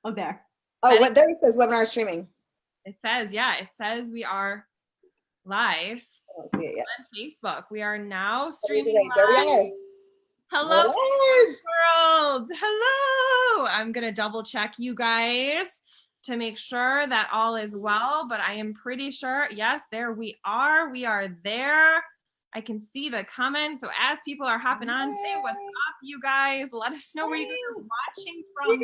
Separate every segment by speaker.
Speaker 1: Oh, there.
Speaker 2: Oh, what there it says webinar streaming.
Speaker 3: It says, yeah, it says we are live
Speaker 2: I don't see it yet.
Speaker 3: on Facebook. We are now streaming live.
Speaker 2: There we are.
Speaker 3: Hello, world. Hello. I'm going to double check you guys to make sure that all is well, but I am pretty sure, yes, there we are. We are there. I can see the comments. So as people are hopping on, say what's up, you guys. Let us know where you guys are watching from.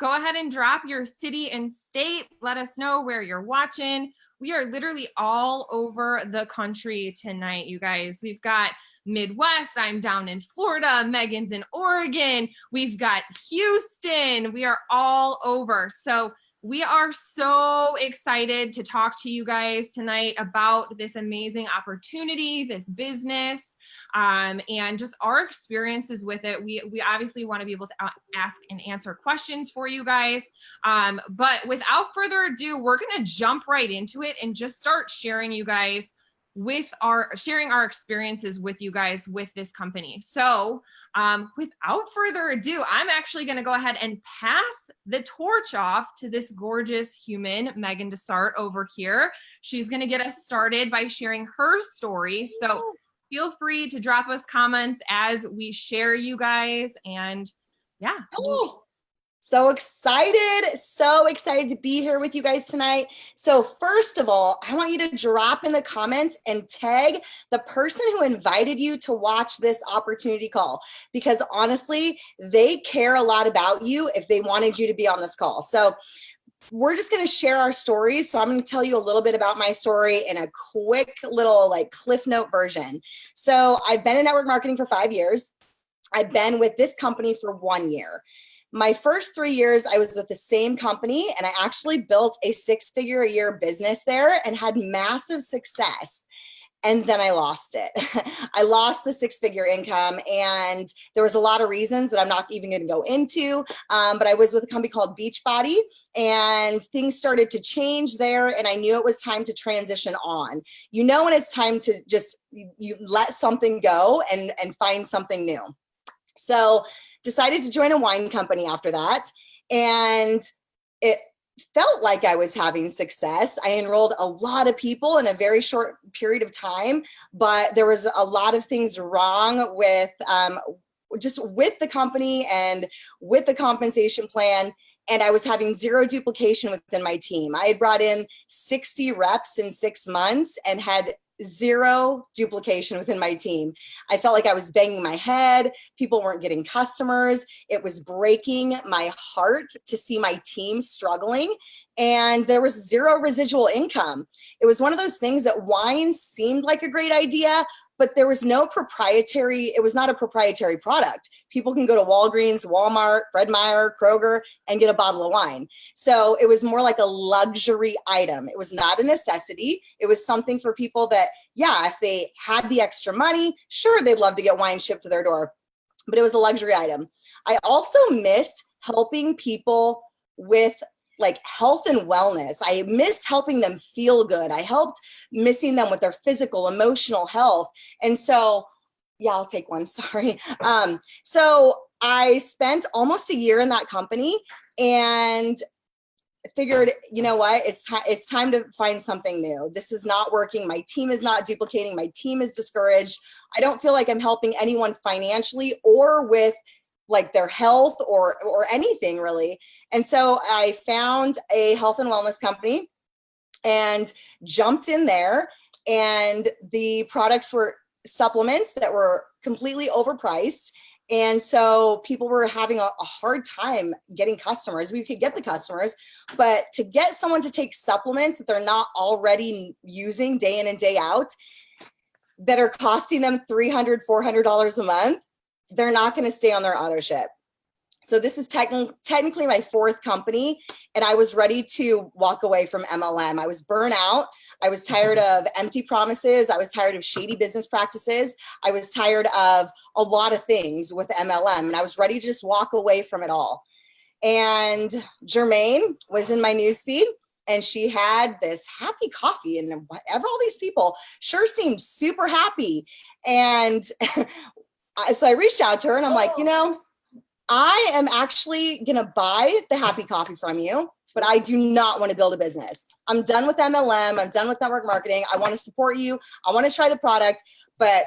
Speaker 3: Go ahead and drop your city and state. Let us know where you're watching. We are literally all over the country tonight, you guys. We've got Midwest. I'm down in Florida. Megan's in Oregon. We've got Houston. We are all over. So we are so excited to talk to you guys tonight about this amazing opportunity, this business, and just our experiences with it. We obviously want to be able to ask and answer questions for you guys. But without further ado, we're going to jump right into it and just start sharing our experiences with you guys with this company. So without further ado, I'm actually going to go ahead and pass the torch off to this gorgeous human, Megan, to start over here. She's going to get us started by sharing her story. So feel free to drop us comments as we share, you guys. And yeah.
Speaker 2: So excited to be here with you guys tonight. So first of all, I want you to drop in the comments and tag the person who invited you to watch this opportunity call, because honestly, they care a lot about you if they wanted you to be on this call. So we're just going to share our stories. So I'm going to tell you a little bit about my story in a quick little Cliff Note version. So I've been in network marketing for 5 years. I've been with this company for 1 year. My first 3 years, I was with the same company, and I actually built a 6-figure a year business there and had massive success. And then I lost it. I lost the 6-figure income, and there was a lot of reasons that I'm not even going to go into. But I was with a company called Beachbody, and things started to change there, and I knew it was time to transition on. You know, when it's time to just you let something go and find something new. So decided to join a wine company after that, and it felt like I was having success. I enrolled a lot of people in a very short period of time, but there was a lot of things wrong with just with the company and with the compensation plan. And I was having zero duplication within my team. I had brought in 60 reps in 6 months and had zero duplication within my team. I felt like I was banging my head. People weren't getting customers. It was breaking my heart to see my team struggling. And there was zero residual income. It was one of those things that wine seemed like a great idea, but there was no proprietary, it was not a proprietary product. People can go to Walgreens, Walmart, Fred Meyer, Kroger, and get a bottle of wine. So it was more like a luxury item. It was not a necessity. It was something for people that, yeah, if they had the extra money, sure, they'd love to get wine shipped to their door, but it was a luxury item. I also missed helping people with health and wellness. I missed helping them feel good. I helped missing them with their physical, emotional health. And so, yeah, I'll take one, sorry. So I spent almost a year in that company and figured, you know what, it's time to find something new. This is not working. My team is not duplicating. My team is discouraged. I don't feel like I'm helping anyone financially or with their health or anything really. And so I found a health and wellness company and jumped in there, and the products were supplements that were completely overpriced. And so people were having a hard time getting customers. We could get the customers, but to get someone to take supplements that they're not already using day in and day out, that are costing them $300, $400 a month, they're not going to stay on their auto ship. So this is technically my 4th company, and I was ready to walk away from MLM. I was burnt out. I was tired of empty promises. I was tired of shady business practices. I was tired of a lot of things with MLM, and I was ready to just walk away from it all. And Jermaine was in my newsfeed, and she had this happy coffee, and whatever, all these people sure seemed super happy. And so I reached out to her, and I'm like, you know, I am actually going to buy the happy coffee from you, but I do not want to build a business. I'm done with MLM. I'm done with network marketing. I want to support you. I want to try the product, but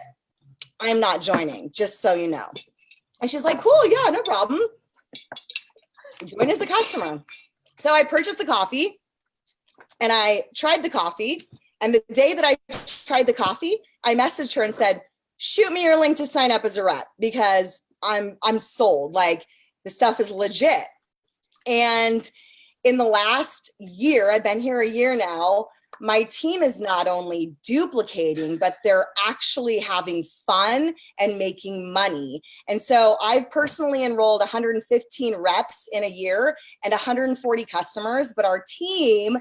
Speaker 2: I'm not joining, just so you know. And she's like, cool, yeah, no problem. Join as a customer. So I purchased the coffee and I tried the coffee. And the day that I tried the coffee, I messaged her and said, shoot me your link to sign up as a rep because I'm sold. Like the stuff is legit. And in the last year, I've been here a year now, my team is not only duplicating, but they're actually having fun and making money. And so I've personally enrolled 115 reps in a year and 140 customers, but our team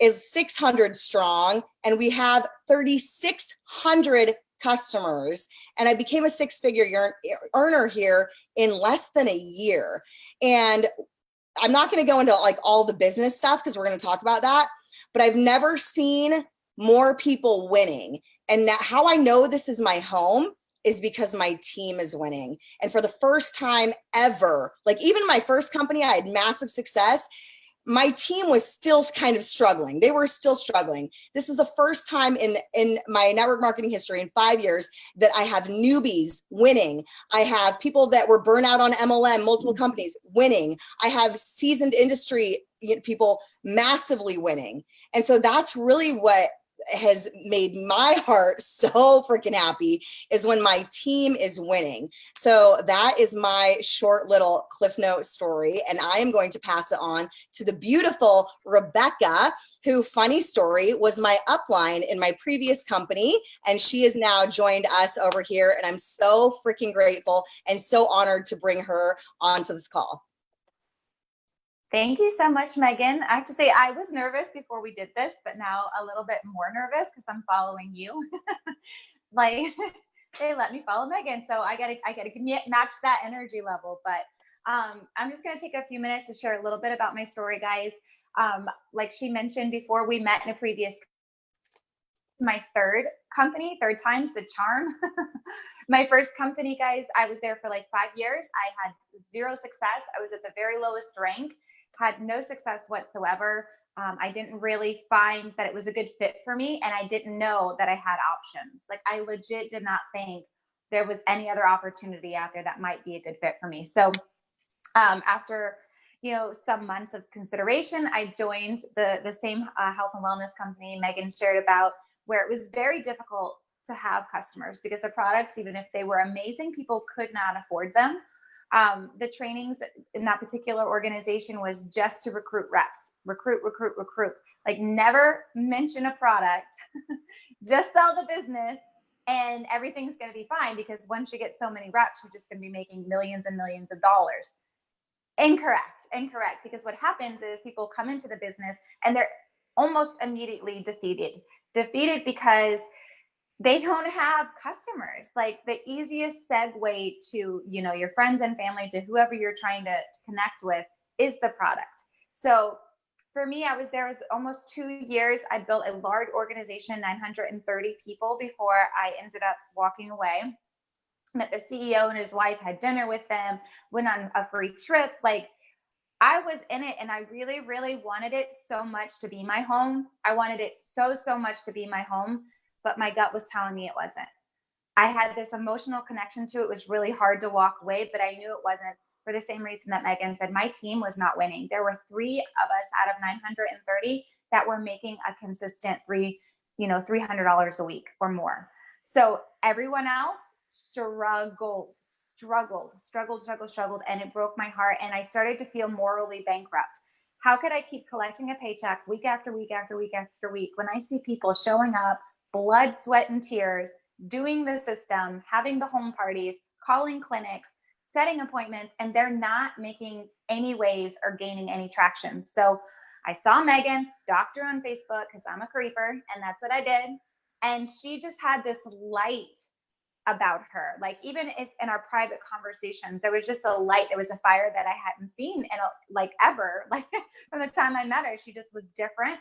Speaker 2: is 600 strong and we have 3,600 customers. And I became a six-figure earner here in less than a year. And I'm not going to go into like all the business stuff because we're going to talk about that, but I've never seen more people winning. And how I know this is my home is because my team is winning. And for the first time ever, like even my first company, I had massive success. My team was still kind of struggling. They were still struggling. This is the first time in my network marketing history in 5 years that I have newbies winning. I have people that were burnt out on MLM, multiple companies winning. I have seasoned industry people massively winning. And so that's really what has made my heart so freaking happy is when my team is winning. So that is my short little Cliff Note story. And I am going to pass it on to the beautiful Rebecca, who, funny story, was my upline in my previous company. And she has now joined us over here. And I'm so freaking grateful and so honored to bring her onto this call.
Speaker 1: Thank you so much, Megan. I have to say I was nervous before we did this, but now a little bit more nervous because I'm following you. Like they let me follow Megan, so I gotta match that energy level. But I'm just gonna take a few minutes to share a little bit about my story, guys. Like she mentioned before, we met in a previous, my third time's the charm. My first company, guys, I was there for like 5 years. I had zero success. I was at the very lowest rank. Had no success whatsoever. I didn't really find that it was a good fit for me. And I didn't know that I had options. Like I legit did not think there was any other opportunity out there that might be a good fit for me. So after, some months of consideration, I joined the same health and wellness company Megan shared about, where it was very difficult to have customers because the products, even if they were amazing, people could not afford them. The trainings in that particular organization was just to recruit reps, recruit. Like never mention a product, just sell the business and everything's going to be fine because once you get so many reps, you're just going to be making millions and millions of dollars. Incorrect. Because what happens is people come into the business and they're almost immediately defeated because they don't have customers. Like the easiest segue to, your friends and family, to whoever you're trying to connect with, is the product. So for me, I was there almost 2 years. I built a large organization, 930 people, before I ended up walking away. Met the CEO and his wife, had dinner with them, went on a free trip. Like I was in it and I really, really wanted it so much to be my home. I wanted it so much to be my home, but my gut was telling me it wasn't. I had this emotional connection to it. It was really hard to walk away, but I knew it wasn't, for the same reason that Megan said. My team was not winning. There were 3 of us out of 930 that were making a consistent $300 a week or more. So everyone else struggled, and it broke my heart. And I started to feel morally bankrupt. How could I keep collecting a paycheck week after week when I see people showing up, blood, sweat, and tears, doing the system, having the home parties, calling clinics, setting appointments, and they're not making any waves or gaining any traction? So I saw Megan, stalked her on Facebook because I'm a creeper, and that's what I did. And she just had this light about her. Like even if in our private conversations, there was just a light, there was a fire that I hadn't seen in ever, like from the time I met her. She just was different.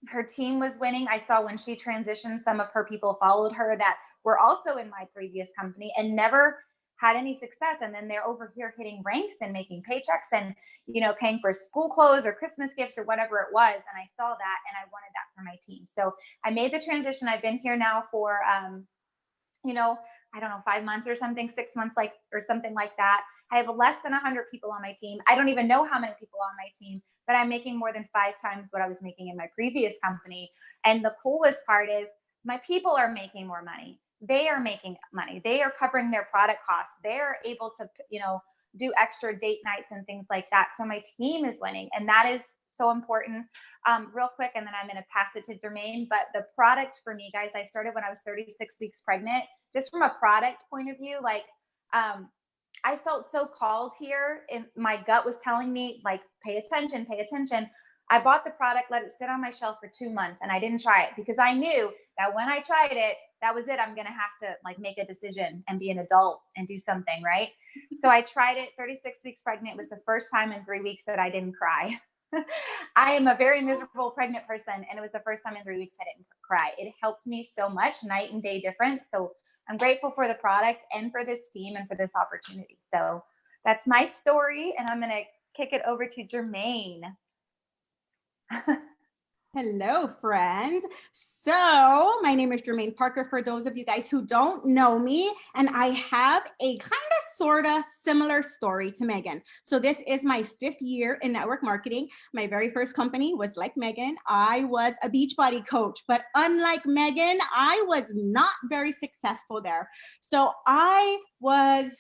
Speaker 1: Her team was winning. I saw when she transitioned, some of her people followed her that were also in my previous company and never had any success. And then they're over here hitting ranks and making paychecks and, paying for school clothes or Christmas gifts or whatever it was. And I saw that and I wanted that for my team. So I made the transition. I've been here now for, I don't know, 5 months or something, 6 months, or something like that. I have less than 100 people on my team. I don't even know how many people on my team, but I'm making more than 5 times what I was making in my previous company. And the coolest part is my people are making more money. They are making money. They are covering their product costs. They're able to, do extra date nights and things like that. So my team is winning. And that is so important. Real quick, and then I'm going to pass it to Jermaine. But the product for me, guys, I started when I was 36 weeks pregnant. Just from a product point of view, I felt so called here, and my gut was telling me, pay attention, pay attention. I bought the product, let it sit on my shelf for 2 months, and I didn't try it because I knew that when I tried it, that was it. I'm going to have to make a decision and be an adult and do something, right? So I tried it. 36 weeks pregnant. It was the first time in 3 weeks that I didn't cry. I am a very miserable pregnant person, and it was the first time in 3 weeks I didn't cry. It helped me so much, night and day difference. So I'm grateful for the product and for this team and for this opportunity. So that's my story, and I'm going to kick it over to Jermaine.
Speaker 4: Hello, friends. So my name is Jermaine Parker, for those of you guys who don't know me, and I have a kind of sort of similar story to Megan. So this is my 5th year in network marketing. My very first company was like Megan. I was a Beachbody coach, but unlike Megan, I was not very successful there. So I was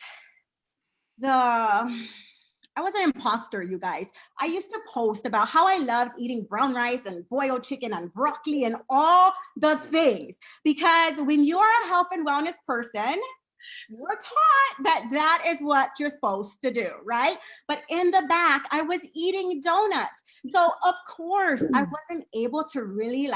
Speaker 4: an imposter, you guys. I used to post about how I loved eating brown rice and boiled chicken and broccoli and all the things. Because when you're a health and wellness person, you're taught that that is what you're supposed to do, right? But in the back, I was eating donuts. So of course, I wasn't able to really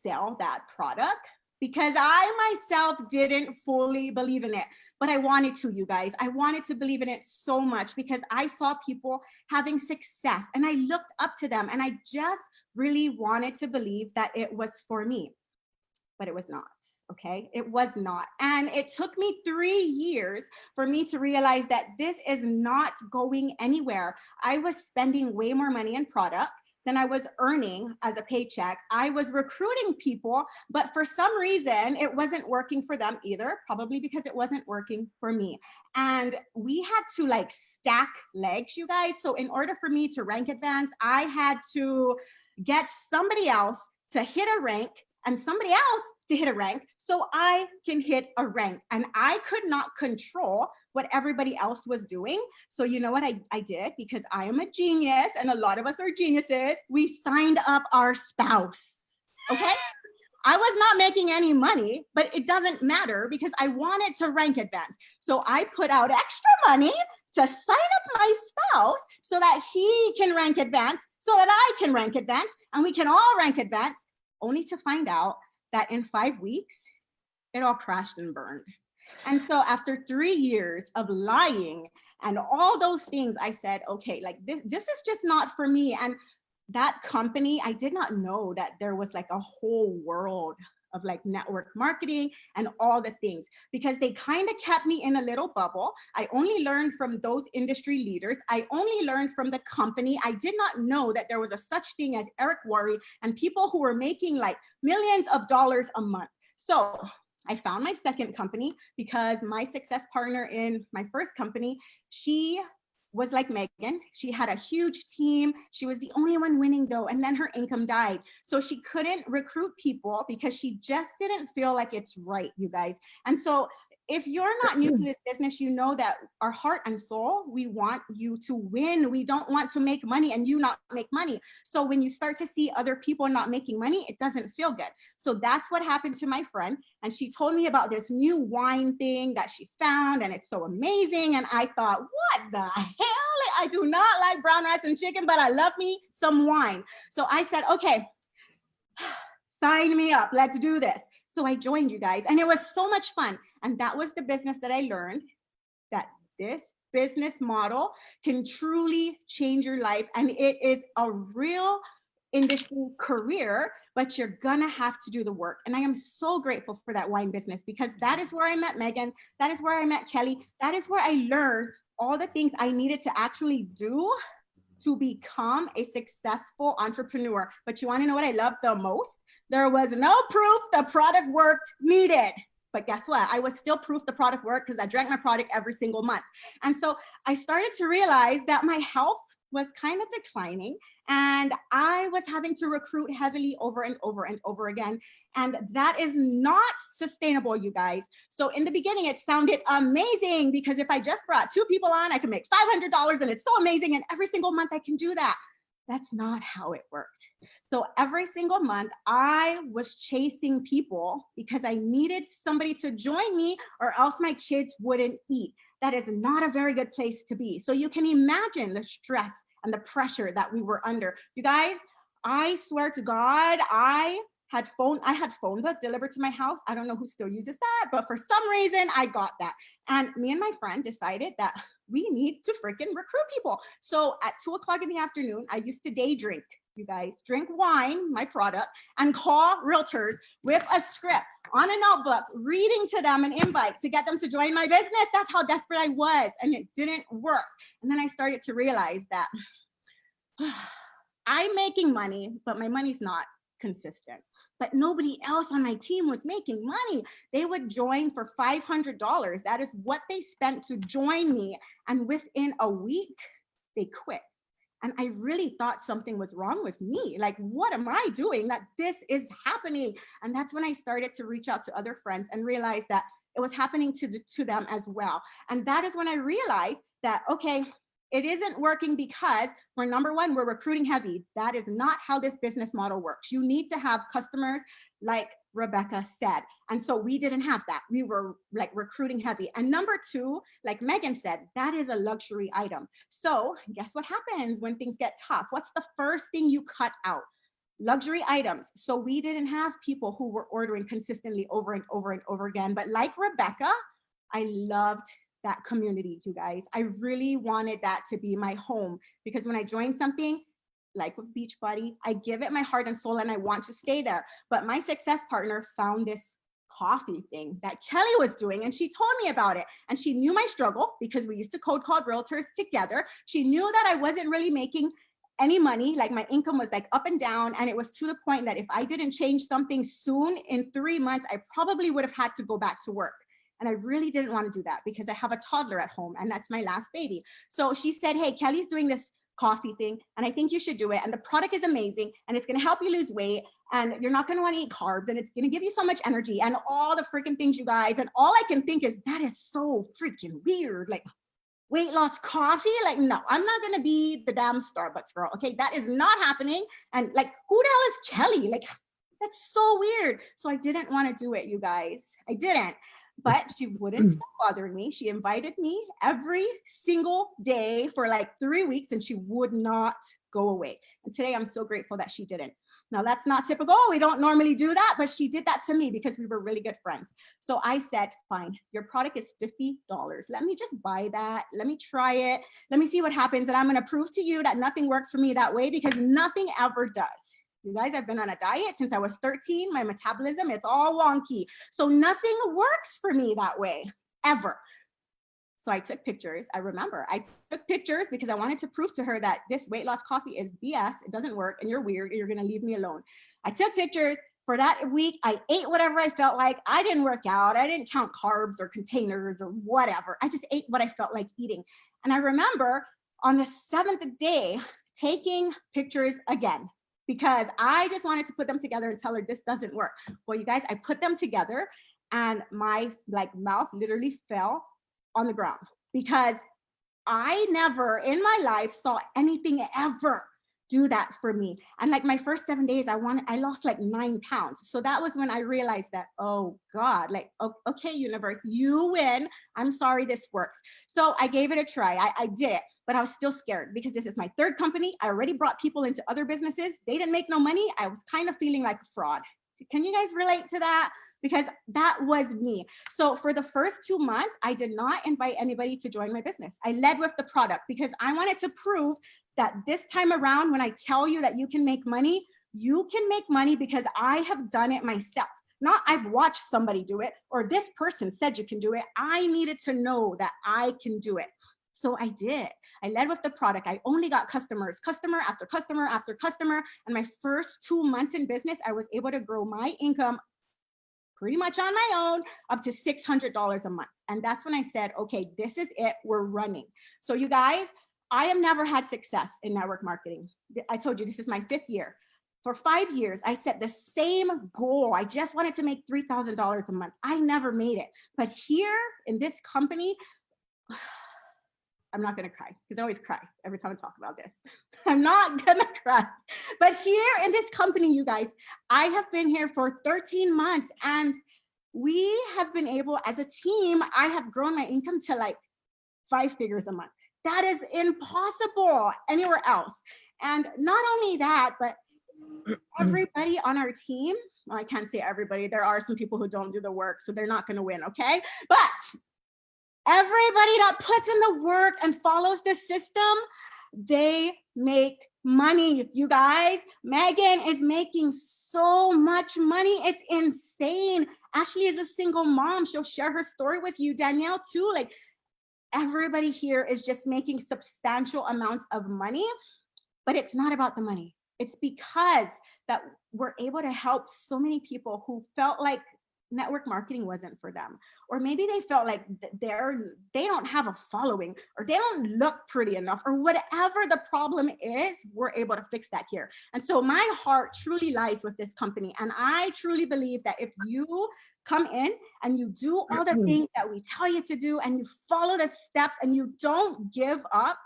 Speaker 4: sell that product because I myself didn't fully believe in it. But I wanted to, you guys. I wanted to believe in it so much because I saw people having success and I looked up to them, and I just really wanted to believe that it was for me. But it was not, okay? It was not. And it took me 3 years for me to realize that this is not going anywhere. I was spending way more money in product than I was earning as a paycheck. I was recruiting people, but for some reason, it wasn't working for them either, probably because it wasn't working for me. And we had to stack legs, you guys. So in order for me to rank advance, I had to get somebody else to hit a rank and somebody else to hit a rank so I can hit a rank. And I could not control what everybody else was doing. So you know what I did? Because I am a genius and a lot of us are geniuses, we signed up our spouse, okay? I was not making any money, but it doesn't matter because I wanted to rank advance. So I put out extra money to sign up my spouse so that he can rank advance, so that I can rank advance, and we can all rank advance, only to find out that in 5 weeks, it all crashed and burned. And so after 3 years of lying and all those things, I said, okay, this is just not for me. And that company, I did not know that there was a whole world of network marketing and all the things, because they kind of kept me in a little bubble. I only learned from those industry leaders. I only learned from the company. I did not know that there was a such thing as Eric Worre and people who were making millions of dollars a month. So I found my second company because my success partner in my first company, she was like Megan. She had a huge team. She was the only one winning though. And then her income died. So she couldn't recruit people because she just didn't feel like it's right, you guys. And so if you're not new to this business, you know that our heart and soul, we want you to win. We don't want to make money and you not make money. So when you start to see other people not making money, it doesn't feel good. So that's what happened to my friend. And she told me about this new wine thing that she found, and it's so amazing. And I thought, what the hell? I do not like brown rice and chicken, but I love me some wine. So I said, okay, sign me up. Let's do this. So I joined you guys, and it was so much fun. And that was the business that I learned, that this business model can truly change your life. And it is a real industry career, but you're gonna have to do the work. And I am so grateful for that wine business, because that is where I met Megan. That is where I met Kelly. That is where I learned all the things I needed to actually do to become a successful entrepreneur. But you want to know what I love the most? There was no proof the product worked needed. But guess what? I was still proof the product worked, because I drank my product every single month. And so I started to realize that my health was kind of declining, and I was having to recruit heavily over and over and over again. And that is not sustainable, you guys. So in the beginning, it sounded amazing, because if I just brought 2 people on, I could make $500, and it's so amazing. And every single month I can do that. That's not how it worked. So every single month I was chasing people because I needed somebody to join me, or else my kids wouldn't eat. That is not a very good place to be. So you can imagine the stress and the pressure that we were under. You guys, I swear to God, I had phone book delivered to my house. I don't know who still uses that, but for some reason I got that. And me and my friend decided that we need to freaking recruit people. So at 2 o'clock in the afternoon, I used to day drink, you guys, drink wine, my product, and call realtors with a script on a notebook, reading to them an invite to get them to join my business. That's how desperate I was. And it didn't work. And then I started to realize that I'm making money, but my money's not consistent. But nobody else on my team was making money. They would join for $500. That is what they spent to join me. And within a week, they quit. And I really thought something was wrong with me. Like, what am I doing that this is happening? And that's when I started to reach out to other friends and realize that it was happening to them as well. And that is when I realized that, okay, it isn't working because we're, number one, we're recruiting heavy. That is not how this business model works. You need to have customers, like Rebecca said. And so we didn't have that. We were like recruiting heavy. And number two, like Megan said, that is a luxury item. So guess what happens when things get tough? What's the first thing you cut out? Luxury items. So we didn't have people who were ordering consistently over and over and over again. But like Rebecca, I loved that community, you guys. I really wanted that to be my home, because when I join something like with Beachbody, I give it my heart and soul and I want to stay there. But my success partner found this coffee thing that Kelly was doing, and she told me about it. And she knew my struggle because we used to cold call realtors together. She knew that I wasn't really making any money. Like, my income was like up and down. And it was to the point that if I didn't change something soon, in 3 months, I probably would have had to go back to work. And I really didn't want to do that because I have a toddler at home and that's my last baby. So she said, hey, Kelly's doing this coffee thing and I think you should do it. And the product is amazing and it's going to help you lose weight and you're not going to want to eat carbs and it's going to give you so much energy and all the freaking things, you guys. And all I can think is, that is so freaking weird. Like, weight loss coffee? Like, no, I'm not going to be the damn Starbucks girl. Okay. That is not happening. And like, who the hell is Kelly? Like, that's so weird. So I didn't want to do it, you guys. I didn't. But she wouldn't stop bothering me. She invited me every single day for like 3 weeks and she would not go away. And today I'm so grateful that she didn't. Now that's not typical. We don't normally do that, but she did that to me because we were really good friends. So I said, fine, your product is $50. Let me just buy that. Let me try it. Let me see what happens. And I'm going to prove to you that nothing works for me that way, because nothing ever does. You guys, I've been on a diet since I was 13. My metabolism, it's all wonky. So nothing works for me that way, ever. So I took pictures. I remember I took pictures because I wanted to prove to her that this weight loss coffee is BS. It doesn't work and you're weird and you're going to leave me alone. I took pictures. For that week, I ate whatever I felt like. I didn't work out. I didn't count carbs or containers or whatever. I just ate what I felt like eating. And I remember on the 7th day, taking pictures again, because I just wanted to put them together and tell her this doesn't work. Well, you guys, I put them together and my mouth literally fell on the ground, because I never in my life saw anything ever do that for me. And like my first 7 days, I lost like 9 pounds. So that was when I realized that, oh God, like, okay, universe, you win. I'm sorry, this works. So I gave it a try. I did it, but I was still scared because this is my 3rd company. I already brought people into other businesses. They didn't make no money. I was kind of feeling like a fraud. Can you guys relate to that? because that was me. So for the first 2 months, I did not invite anybody to join my business. I led with the product because I wanted to prove that this time around, when I tell you that you can make money, you can make money because I have done it myself. Not I've watched somebody do it or this person said you can do it. I needed to know that I can do it. So I did. I led with the product. I only got customers, customer after customer after customer. And my first 2 months in business, I was able to grow my income pretty much on my own up to $600 a month. And that's when I said, okay, this is it. We're running. So you guys, I have never had success in network marketing. I told you, this is my 5th year. For 5 years, I set the same goal. I just wanted to make $3,000 a month. I never made it. But here in this company, I'm not gonna cry because I always cry every time I talk about this. I'm not gonna cry. But here in this company, you guys, I have been here for 13 months and we have been able, as a team, I have grown my income to like 5 figures a month. That is impossible anywhere else. And not only that, but everybody on our team, well, I can't say everybody, there are some people who don't do the work, so they're not gonna win, okay? But everybody that puts in the work and follows the system, they make money, you guys. Megan is making so much money. It's insane. Ashley is a single mom. She'll share her story with you. Danielle too. Like everybody here is just making substantial amounts of money, but it's not about the money. It's because that we're able to help so many people who felt like network marketing wasn't for them, or maybe they felt like they don't have a following, or they don't look pretty enough, or whatever the problem is. We're able to fix that here. And so my heart truly lies with this company, and I truly believe that if you come in and you do all the things that we tell you to do, and you follow the steps, and you don't give up,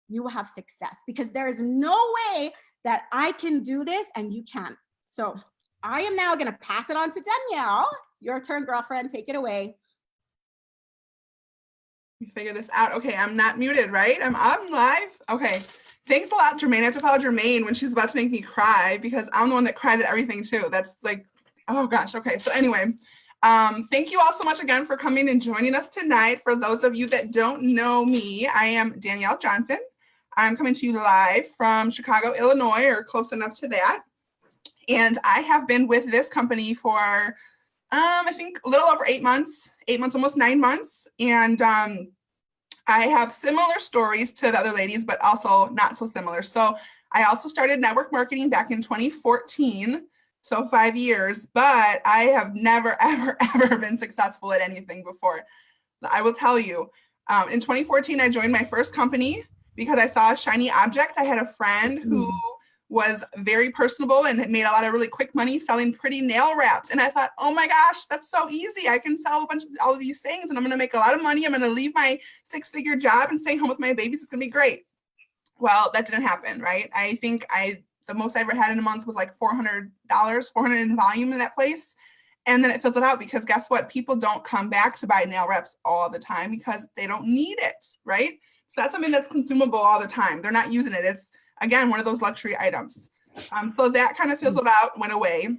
Speaker 4: you will have success, because there is no way that I can do this and you can't. So I am now going to pass it on to Danielle. Your turn, girlfriend. Take it away.
Speaker 5: Let me figure this out. Okay, I'm not muted, right? I'm live. Okay. Thanks a lot, Jermaine. I have to follow Jermaine when she's about to make me cry, because I'm the one that cries at everything too. That's like, oh gosh. Okay. So anyway, thank you all so much again for coming and joining us tonight. For those of you that don't know me, I am Danielle Johnson. I'm coming to you live from Chicago, Illinois, or close enough to that. And I have been with this company for, I think a little over 8 months, almost 9 months. And I have similar stories to the other ladies, but also not so similar. So I also started network marketing back in 2014, so 5 years, but I have never, ever, ever been successful at anything before. I will tell you, in 2014, I joined my first company because I saw a shiny object. I had a friend who was very personable and made a lot of really quick money selling pretty nail wraps. And I thought, oh my gosh, that's so easy. I can sell a bunch of all of these things and I'm going to make a lot of money. I'm going to leave my 6-figure job and stay home with my babies. It's going to be great. Well, that didn't happen, right? I think the most I ever had in a month was like $400 in volume in that place. And then it fizzled out because guess what? People don't come back to buy nail wraps all the time because they don't need it, right? So that's something that's consumable all the time. They're not using it. It's, again, one of those luxury items. So that kind of fizzled out, went away.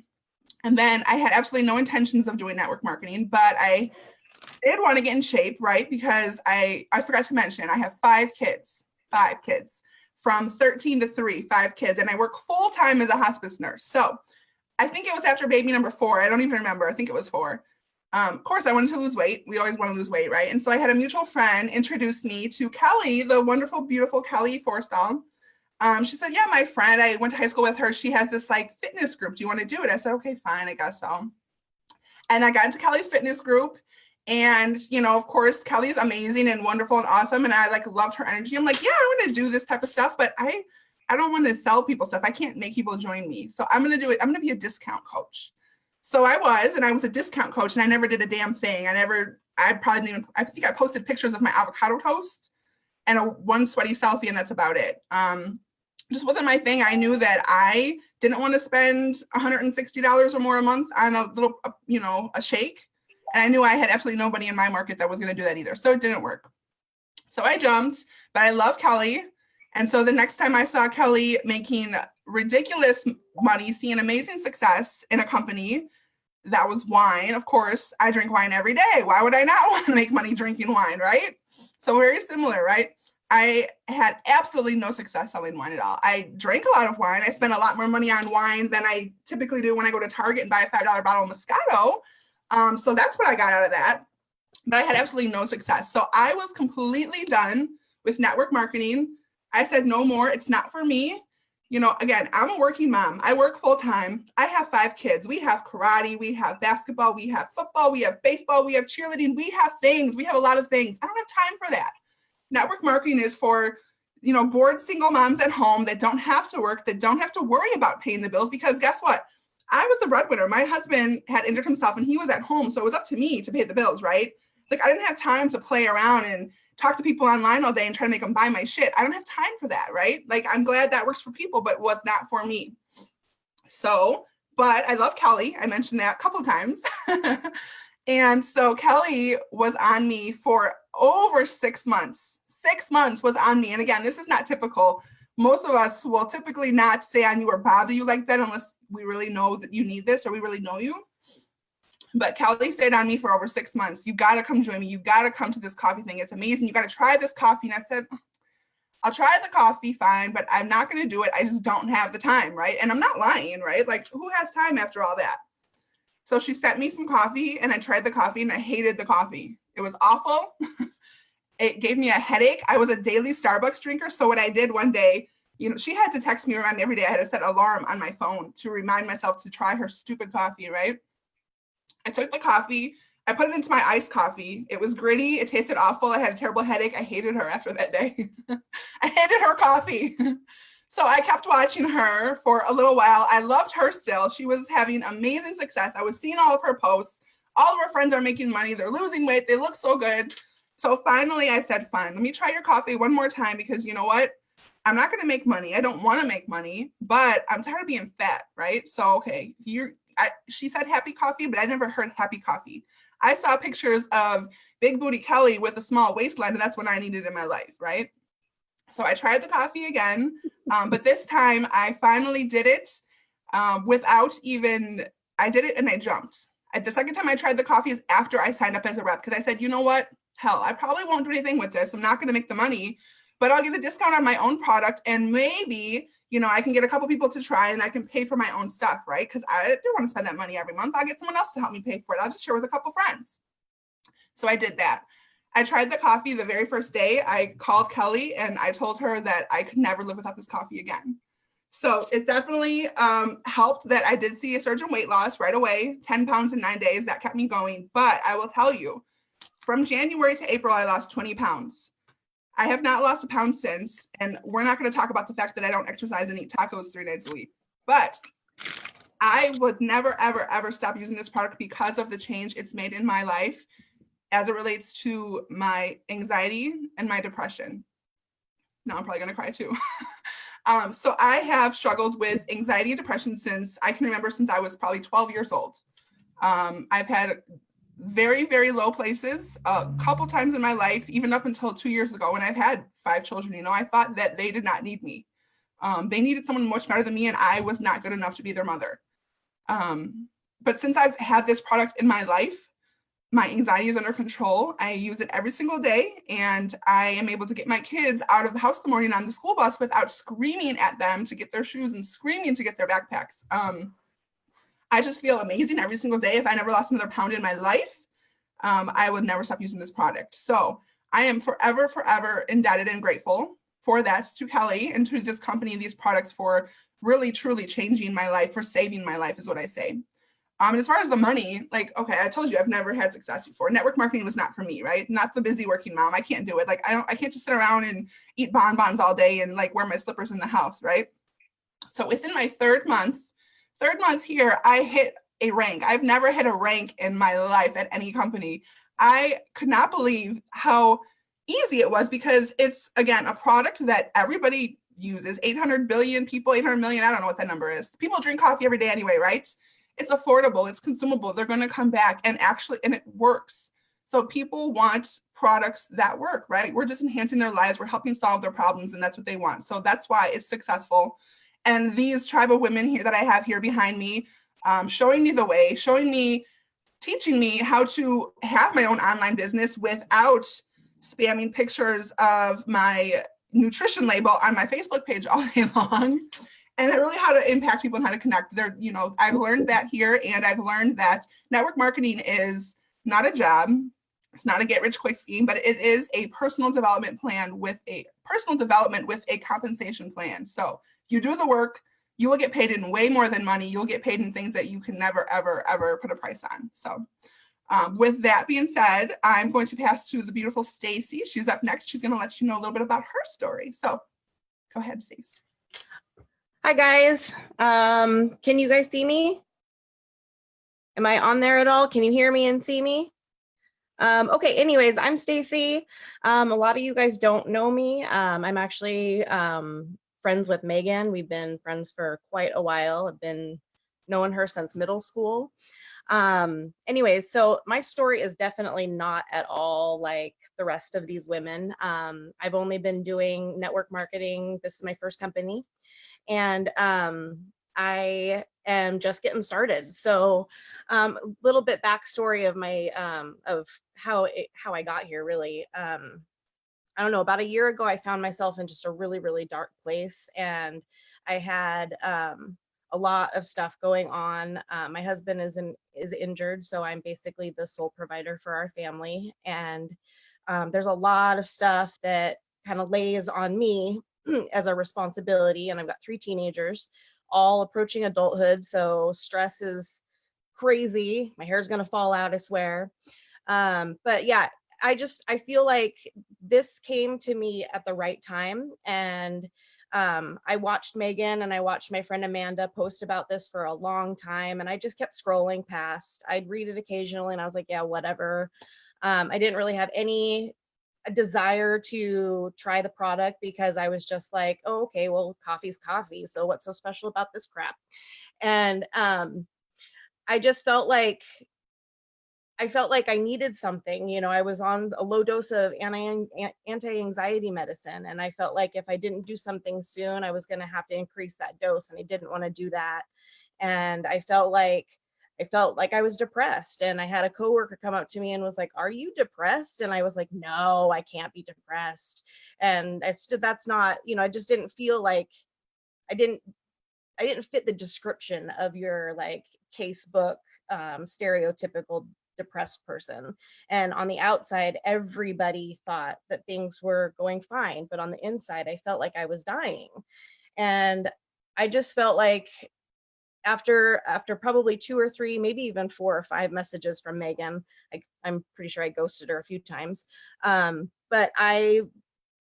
Speaker 5: And then I had absolutely no intentions of doing network marketing, but I did want to get in shape, right? Because I forgot to mention, I have 5 kids from 13 to 3, 5 kids. And I work full time as a hospice nurse. So I think it was after baby number 4. I don't even remember. I think it was 4. Of course, I wanted to lose weight. We always want to lose weight, right? And so I had a mutual friend introduce me to Kelly, the wonderful, beautiful Kelly Forstall. She said, yeah, my friend, I went to high school with her. She has this like fitness group. Do you want to do it? I said, okay, fine, I guess so. And I got into Kelly's fitness group. And, you know, of course, Kelly's amazing and wonderful and awesome. And I like loved her energy. I'm like, yeah, I want to do this type of stuff, but I don't want to sell people stuff. I can't make people join me. So I'm going to do it. I'm going to be a discount coach. So I was a discount coach and I never did a damn thing. I think I posted pictures of my avocado toast and one sweaty selfie, and that's about it. Just wasn't my thing. I knew that I didn't want to spend $160 or more a month on a little, a shake. And I knew I had absolutely nobody in my market that was going to do that either. So it didn't work. So I jumped, but I love Kelly. And so the next time I saw Kelly making ridiculous money, seeing amazing success in a company, that was wine. Of course, I drink wine every day. Why would I not want to make money drinking wine, right? So very similar, right? I had absolutely no success selling wine at all. I drank a lot of wine. I spent a lot more money on wine than I typically do when I go to Target and buy a $5 bottle of Moscato. So that's what I got out of that. But I had absolutely no success. So I was completely done with network marketing. I said, no more. It's not for me. You know, again, I'm a working mom. I work full time. I have 5 kids. We have karate, we have basketball, we have football, we have baseball, we have cheerleading, we have things. We have a lot of things. I don't have time for that. Network marketing is for, you know, bored single moms at home that don't have to work, that don't have to worry about paying the bills, because guess what? I was the breadwinner. My husband had injured himself and he was at home. So it was up to me to pay the bills, right? Like I didn't have time to play around and talk to people online all day and try to make them buy my shit. I don't have time for that, right? Like I'm glad that works for people, but was not for me. So, but I love Kelly. I mentioned that a couple of times. And so Kelly was on me for over 6 months. 6 months was on me. And again, this is not typical. Most of us will typically not stay on you or bother you like that unless we really know that you need this or we really know you. But Kelly stayed on me for over 6 months. You got to come join me. You got to come to this coffee thing. It's amazing. You got to try this coffee. And I said, I'll try the coffee, fine, but I'm not going to do it. I just don't have the time, right? And I'm not lying, right? Like who has time after all that? So she sent me some coffee and I tried the coffee and I hated the coffee. It was awful. It gave me a headache. I was a daily Starbucks drinker. So what I did one day, you know, she had to text me around every day. I had to set an alarm on my phone to remind myself to try her stupid coffee, right? I took the coffee. I put it into my iced coffee. It was gritty. It tasted awful. I had a terrible headache. I hated her after that day. I hated her coffee. So I kept watching her for a little while. I loved her still. She was having amazing success. I was seeing all of her posts. All of her friends are making money. They're losing weight. They look so good. So finally I said, fine, let me try your coffee one more time because you know what? I'm not going to make money. I don't want to make money, but I'm tired of being fat, right? So, okay, she said happy coffee, but I never heard happy coffee. I saw pictures of big booty Kelly with a small waistline, and that's what I needed in my life, right? So I tried the coffee again, but this time I finally did it without even, I did it and I jumped. The second time I tried the coffee is after I signed up as a rep because I said, you know what? Hell, I probably won't do anything with this. I'm not going to make the money, but I'll get a discount on my own product and maybe, you know, I can get a couple people to try and I can pay for my own stuff, right? Because I don't want to spend that money every month. I'll get someone else to help me pay for it. I'll just share with a couple friends. So I did that. I tried the coffee the very first day. I called Kelly and I told her that I could never live without this coffee again. So it definitely helped that I did see a surge in weight loss right away, 10 pounds in 9 days. That kept me going. But I will tell you, from January to April, I lost 20 pounds. I have not lost a pound since. And we're not going to talk about the fact that I don't exercise and eat tacos 3 nights a week. But I would never, ever, ever stop using this product because of the change it's made in my life as it relates to my anxiety and my depression. Now I'm probably going to cry too. So I have struggled with anxiety and depression since I can remember, since I was probably 12 years old. I've had very, very low places a couple times in my life, even up until 2 years ago when I've had 5 children. You know, I thought that they did not need me. They needed someone much better than me, and I was not good enough to be their mother. But since I've had this product in my life, my anxiety is under control. I use it every single day, and I am able to get my kids out of the house in the morning on the school bus without screaming at them to get their shoes and screaming to get their backpacks. I just feel amazing every single day. If I never lost another pound in my life, I would never stop using this product. So I am forever, forever indebted and grateful for that to Kelly and to this company and these products for really, truly changing my life, for saving my life is what I say. And as far as the money, like, okay, I told you I've never had success before. Network marketing was not for me, right? Not the busy working mom. I can't do it. Like, I can't just sit around and eat bonbons all day and like wear my slippers in the house, right? So within my third month here, I hit a rank. I've never hit a rank in my life at any company. I could not believe how easy it was because it's, again, a product that everybody uses. 800 billion people, 800 million, I don't know what that number is. People drink coffee every day anyway, right? It's affordable, it's consumable, they're going to come back and it works. So people want products that work, right? We're just enhancing their lives, we're helping solve their problems, and that's what they want. So that's why it's successful. And these tribe of women here that I have here behind me, showing me the way, teaching me how to have my own online business without spamming pictures of my nutrition label on my Facebook page all day long. And really how to impact people and how to connect. I've learned that here, and I've learned that network marketing is not a job. It's not a get rich quick scheme, but it is a personal development with a compensation plan. So you do the work, you will get paid in way more than money. You'll get paid in things that you can never, ever, ever put a price on. So with that being said, I'm going to pass to the beautiful Stacy. She's up next. She's going to let you know a little bit about her story. So go ahead, Stacy.
Speaker 6: Hi guys. Can you guys see me? Am I on there at all? Can you hear me and see me? Okay, anyways, I'm Stacy. A lot of you guys don't know me. I'm actually friends with Megan. We've been friends for quite a while. I've been knowing her since middle school. Anyways, so my story is definitely not at all like the rest of these women. I've only been doing network marketing. This is my first company. And I am just getting started. So a little bit backstory of my of how I got here really. I don't know, about a year ago, I found myself in just a really, really dark place. And I had a lot of stuff going on. My husband is injured, so I'm basically the sole provider for our family. And there's a lot of stuff that kind of lays on me as a responsibility. And I've got 3 teenagers, all approaching adulthood. So stress is crazy. My hair's gonna fall out, I swear. But yeah, I feel like this came to me at the right time. And I watched Megan and I watched my friend Amanda post about this for a long time. And I just kept scrolling past. I'd read it occasionally and I was like, yeah, whatever. I didn't really have any desire to try the product because I was just like, oh, okay, well, coffee's coffee. So what's so special about this crap? And I just felt like I needed something. I was on a low dose of anti-anxiety medicine. And I felt like if I didn't do something soon, I was going to have to increase that dose. And I didn't want to do that. And I felt like I was depressed. And I had a coworker come up to me and was like, are you depressed? And I was like, no, I can't be depressed. And that's not, I just didn't feel like I didn't fit the description of your like casebook stereotypical depressed person. And on the outside, everybody thought that things were going fine, but on the inside, I felt like I was dying. And I just felt like after probably 2 or 3, maybe even 4 or 5 messages from Megan, I'm pretty sure I ghosted her a few times. But I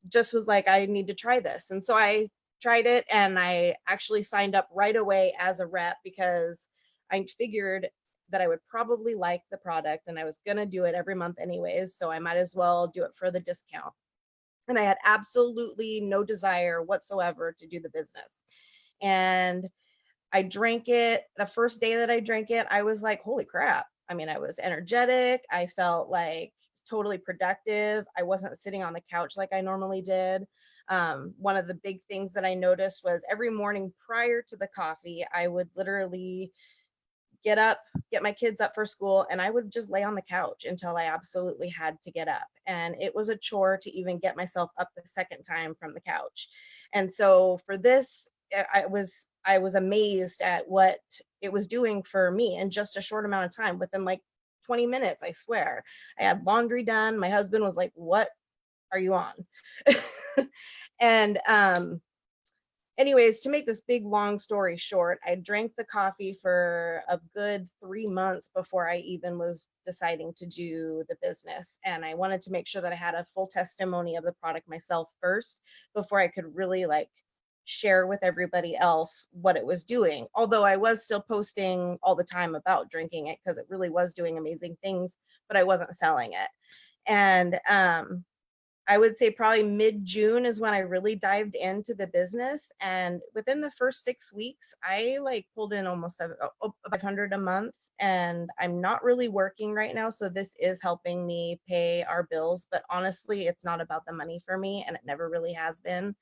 Speaker 6: just was like, I need to try this. And so I tried it, and I actually signed up right away as a rep because I figured that I would probably like the product and I was going to do it every month anyways. So I might as well do it for the discount. And I had absolutely no desire whatsoever to do the business. And I drank it. The first day that I drank it, I was like, holy crap. I mean, I was energetic. I felt like totally productive. I wasn't sitting on the couch like I normally did. One of the big things that I noticed was every morning prior to the coffee, I would literally get up, get my kids up for school, and I would just lay on the couch until I absolutely had to get up. And it was a chore to even get myself up the second time from the couch. And so for this, I was amazed at what it was doing for me in just a short amount of time. Within like 20 minutes, I swear. I had laundry done. My husband was like, what are you on? And anyways, to make this big, long story short, I drank the coffee for a good 3 months before I even was deciding to do the business. And I wanted to make sure that I had a full testimony of the product myself first before I could really like share with everybody else what it was doing. Although I was still posting all the time about drinking it because it really was doing amazing things, but I wasn't selling it. And I would say probably mid-June is when I really dived into the business. And within the first 6 weeks, I like pulled in almost 500 a month. And I'm not really working right now. So this is helping me pay our bills. But honestly, it's not about the money for me. And it never really has been.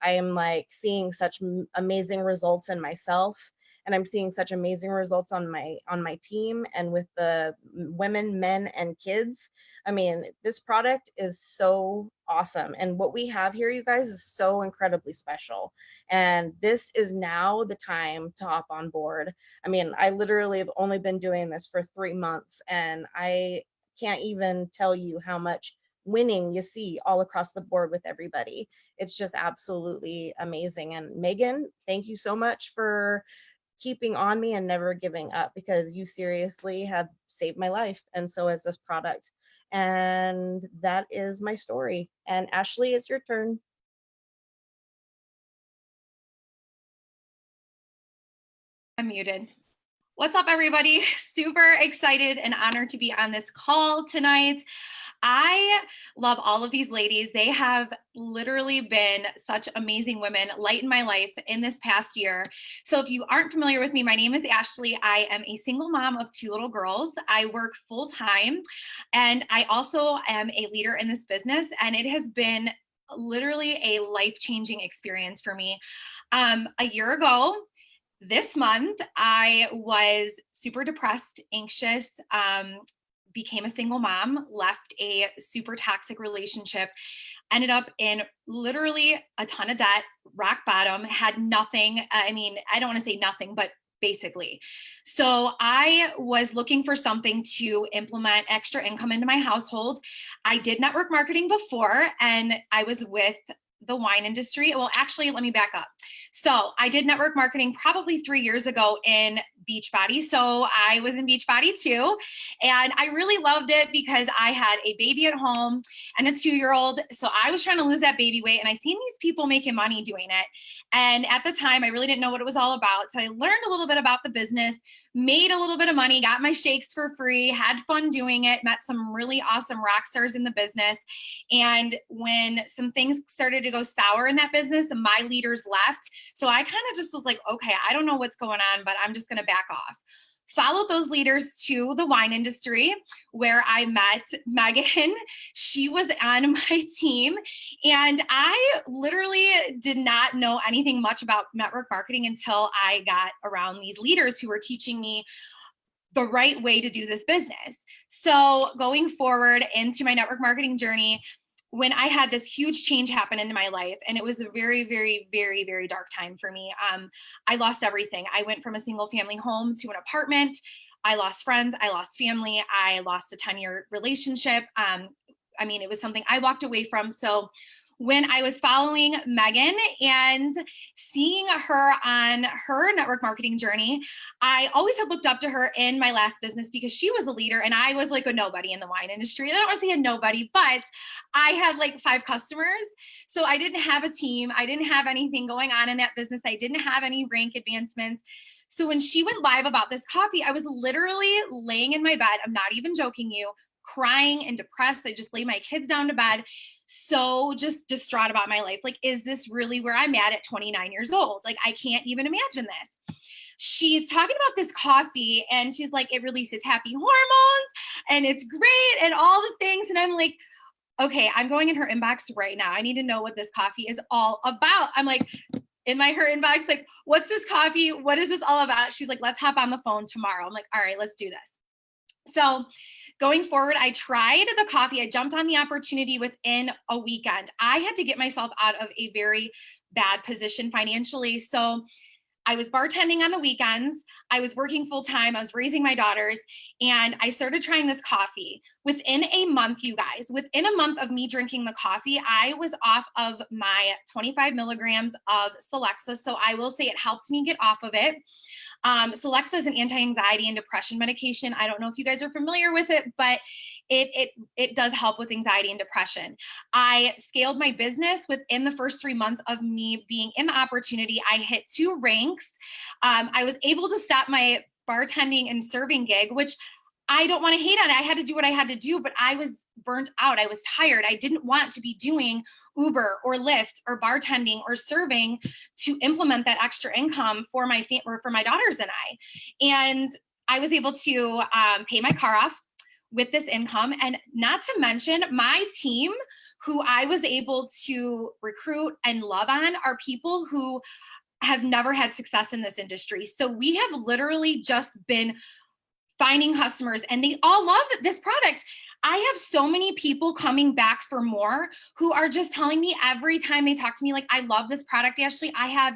Speaker 6: I am like seeing such amazing results in myself and I'm seeing such amazing results on my team and with the women, men, and kids. I mean, this product is so awesome, and what we have here, you guys, is so incredibly special. And this is now the time to hop on board. I mean, I literally have only been doing this for 3 months, and I can't even tell you how much winning you see all across the board with everybody. It's just absolutely amazing. And Megan, thank you so much for keeping on me and never giving up, because you seriously have saved my life, and so has this product. And that is my story. And Ashley, it's your turn.
Speaker 7: I'm muted. What's up, everybody? Super excited and honored to be on this call tonight. I love all of these ladies. They have literally been such amazing women, light in my life in this past year. So if you aren't familiar with me, my name is Ashley. I am a single mom of 2 little girls. I work full time, and I also am a leader in this business. And it has been literally a life-changing experience for me. A year ago, this month, I was super depressed, anxious, became a single mom, left a super toxic relationship, ended up in literally a ton of debt, rock bottom, had nothing. I mean, I don't want to say nothing, but basically. So I was looking for something to implement extra income into my household. I did network marketing before, and I was with the wine industry. Well, actually, let me back up. So I did network marketing probably 3 years ago in Beachbody. So I was in Beachbody too. And I really loved it because I had a baby at home and a 2-year-old. So I was trying to lose that baby weight, and I seen these people making money doing it. And at the time, I really didn't know what it was all about. So I learned a little bit about the business, made a little bit of money, got my shakes for free, had fun doing it, met some really awesome rock stars in the business. And when some things started to go sour in that business, my leaders left. So I kind of just was like, okay, I don't know what's going on, but I'm just going to back off. Followed those leaders to the wine industry, where I met Megan. She was on my team, and I literally did not know anything much about network marketing until I got around these leaders who were teaching me the right way to do this business. So going forward into my network marketing journey, when I had this huge change happen into my life, and it was a very, very, very, very dark time for me. I lost everything. I went from a single family home to an apartment. I lost friends. I lost family. I lost a 10-year relationship. I mean, it was something I walked away from. So when I was following Megan and seeing her on her network marketing journey, I always had looked up to her in my last business because she was a leader and I was like a nobody in the wine industry. And I don't want to say a nobody, but I had like 5 customers. So I didn't have a team. I didn't have anything going on in that business. I didn't have any rank advancements. So when she went live about this coffee, I was literally laying in my bed. I'm not even joking you, crying and depressed. I just laid my kids down to bed. So just distraught about my life. Like, is this really where I'm at 29 years old? Like, I can't even imagine this. She's talking about this coffee and she's like, it releases happy hormones and it's great and all the things. And I'm like, okay, I'm going in her inbox right now. I need to know what this coffee is all about. I'm like, in her inbox, like, what's this coffee? What is this all about? She's like, let's hop on the phone tomorrow. I'm like, all right, let's do this. So going forward, I tried the coffee. I jumped on the opportunity within a weekend. I had to get myself out of a very bad position financially. So I was bartending on the weekends. I was working full time. I was raising my daughters, and I started trying this coffee. Within a month, you guys, within a month of me drinking the coffee, I was off of my 25 milligrams of Celexa. So I will say it helped me get off of it. Celexa is an anti-anxiety and depression medication. I don't know if you guys are familiar with it, but it does help with anxiety and depression. I scaled my business within the first 3 months of me being in the opportunity. I hit 2 ranks. I was able to stop my bartending and serving gig, which I don't want to hate on it. I had to do what I had to do, but I was burnt out. I was tired. I didn't want to be doing Uber or Lyft or bartending or serving to implement that extra income for my or for my daughters and I. And I was able to pay my car off with this income. And not to mention my team, who I was able to recruit and love on, are people who have never had success in this industry. So we have literally just been finding customers, and they all love this product. I have so many people coming back for more who are just telling me every time they talk to me, like, I love this product, Ashley. I have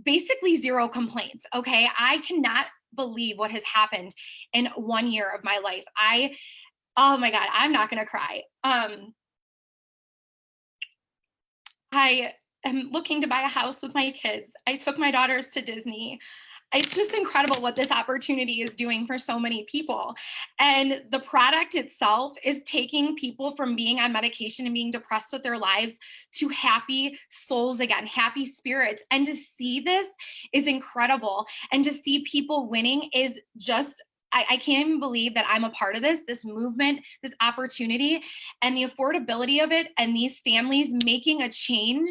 Speaker 7: basically zero complaints. Okay. I cannot believe what has happened in 1 year of my life. Oh my God, I'm not going to cry. I am looking to buy a house with my kids. I took my daughters to Disney. It's just incredible what this opportunity is doing for so many people. And the product itself is taking people from being on medication and being depressed with their lives to happy souls again, happy spirits. And to see this is incredible. And to see people winning is just, I can't even believe that I'm a part of this movement, this opportunity, and the affordability of it, and these families making a change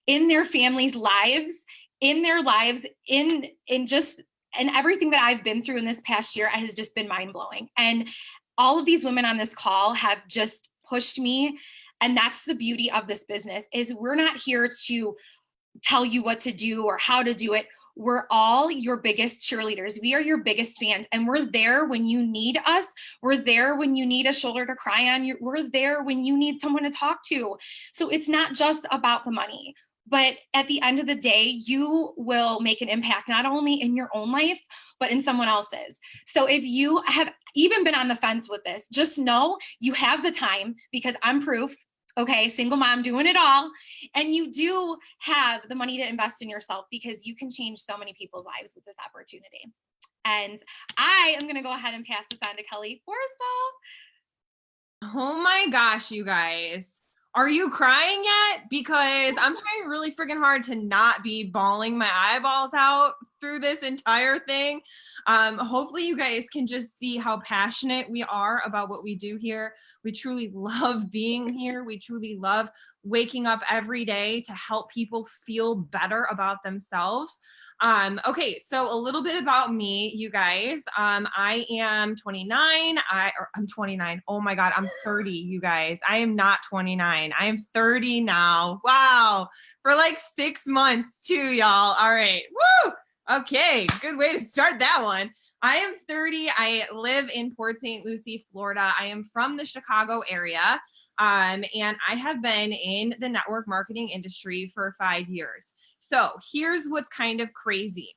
Speaker 7: in their families' lives, in their lives, in just, and everything that I've been through in this past year has just been mind-blowing. And all of these women on this call have just pushed me. And that's the beauty of this business, is we're not here to tell you what to do or how to do it. We're all your biggest cheerleaders. We are your biggest fans, and we're there when you need us. We're there when you need a shoulder to cry on. We're there when you need someone to talk to. So it's not just about the money, but at the end of the day, you will make an impact, not only in your own life, but in someone else's. So if you have even been on the fence with this, just know you have the time, because I'm proof. Okay, single mom doing it all. And you do have the money to invest in yourself, because you can change so many people's lives with this opportunity. And I am going to go ahead and pass this on to Kelly Forrestal.
Speaker 3: Oh my gosh, you guys. Are you crying yet? Because I'm trying really freaking hard to not be bawling my eyeballs out through this entire thing. Hopefully you guys can just see how passionate we are about what we do here. We truly love being here. We truly love waking up every day to help people feel better about themselves. Okay, so a little bit about me, you guys. I am 29. I'm 29. Oh my God, I'm 30, you guys. I am not 29. I am 30 now. Wow. For like 6 months too, y'all. All right. Woo. Okay, good way to start that one. I am 30. I live in Port St. Lucie, Florida. I am from the Chicago area. And I have been in the network marketing industry for 5 years. So here's what's kind of crazy.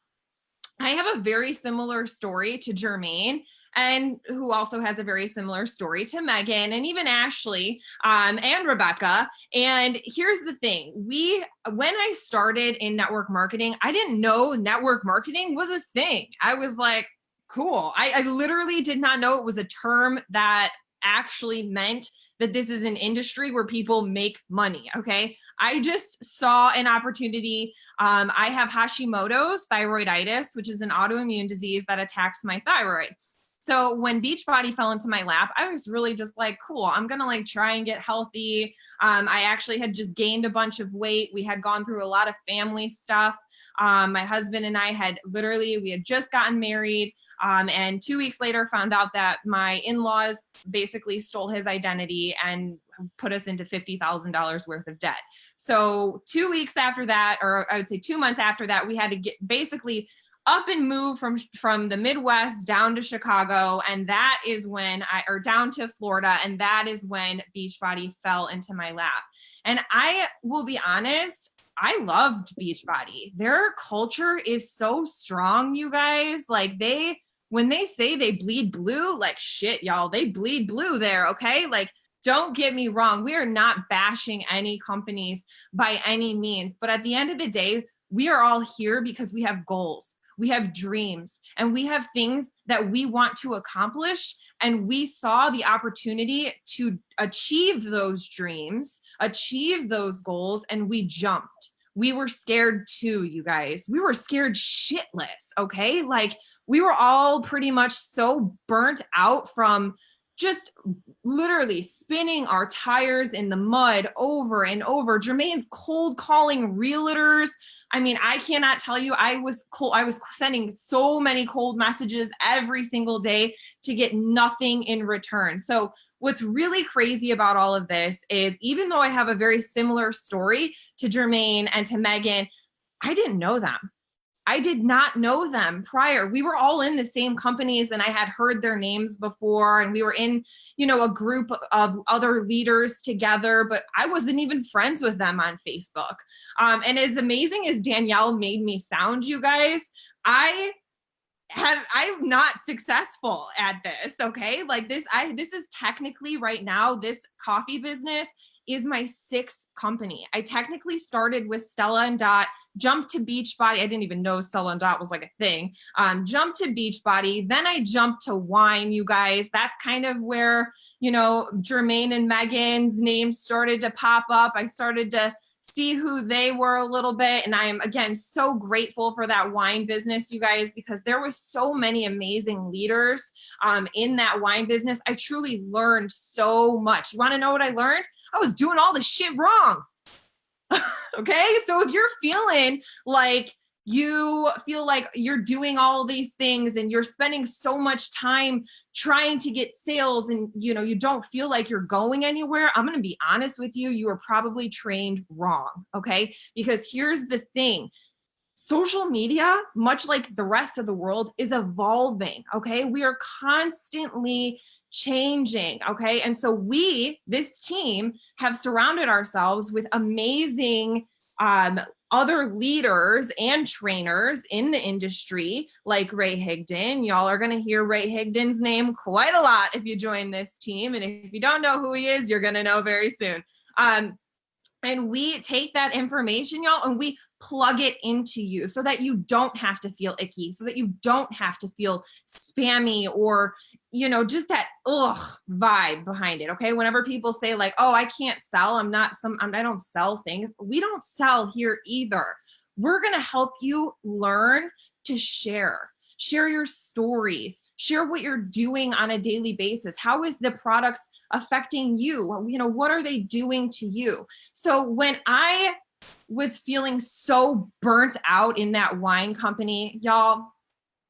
Speaker 3: I have a very similar story to Jermaine, and who also has a very similar story to Megan, and even Ashley, and Rebecca. And here's the thing. When I started in network marketing, I didn't know network marketing was a thing. I was like, cool. I literally did not know it was a term that actually meant that this is an industry where people make money. Okay. I just saw an opportunity. I have Hashimoto's thyroiditis, which is an autoimmune disease that attacks my thyroid. So when Beachbody fell into my lap, I was really just like, cool, I'm going to like try and get healthy. I actually had just gained a bunch of weight. We had gone through a lot of family stuff. My husband and I we had just gotten married. And 2 weeks later found out that my in-laws basically stole his identity and put us into $50,000 worth of debt. So 2 weeks after that, or I would say 2 months after that, we had to get basically up and move from the Midwest down to Chicago. And that is when down to Florida. And that is when Beachbody fell into my lap. And I will be honest, I loved Beachbody. Their culture is so strong, you guys. Like when they say they bleed blue, like shit, y'all, they bleed blue there. Okay. Like, don't get me wrong. We are not bashing any companies by any means, but at the end of the day, we are all here because we have goals. We have dreams, and we have things that we want to accomplish. And we saw the opportunity to achieve those dreams, achieve those goals, and we jumped. We were scared too, you guys. We were scared shitless, okay? Like, we were all pretty much so burnt out from just literally spinning our tires in the mud over and over. Jermaine's cold calling realtors. I mean, I cannot tell you, I was sending so many cold messages every single day to get nothing in return. So what's really crazy about all of this is, even though I have a very similar story to Jermaine and to Megan, I didn't know them. I did not know them prior. We were all in the same companies and I had heard their names before, and we were in, a group of other leaders together, but I wasn't even friends with them on Facebook. And as amazing as Danielle made me sound, you guys, I'm not successful at this. Okay. Like this is technically right now, this coffee business is my 6th company. I technically started with Stella and Dot, jumped to Beachbody. I didn't even know Stella and Dot was like a thing. Jumped to Beachbody. Then I jumped to wine, you guys. That's kind of where, Jermaine and Megan's names started to pop up. I started to see who they were a little bit. And I am, again, so grateful for that wine business, you guys, because there was so many amazing leaders in that wine business. I truly learned so much. You want to know what I learned? I was doing all the shit wrong. Okay. So if you're feeling like you're doing all these things and you're spending so much time trying to get sales and, you don't feel like you're going anywhere, I'm going to be honest with you. You are probably trained wrong. Okay. Because here's the thing. Social media, much like the rest of the world, is evolving. Okay. We are constantly changing. Okay. And so this team, have surrounded ourselves with amazing other leaders and trainers in the industry, like Ray Higdon. Y'all are going to hear Ray Higdon's name quite a lot if you join this team. And if you don't know who he is, you're going to know very soon. And we take that information, y'all, and we plug it into you so that you don't have to feel icky, so that you don't have to feel spammy or, just that vibe behind it. Okay. Whenever people say like, oh, I can't sell, I don't sell things. We don't sell here either. We're going to help you learn to share your stories, share what you're doing on a daily basis. How is the products affecting you? What are they doing to you? So when I was feeling so burnt out in that wine company, y'all,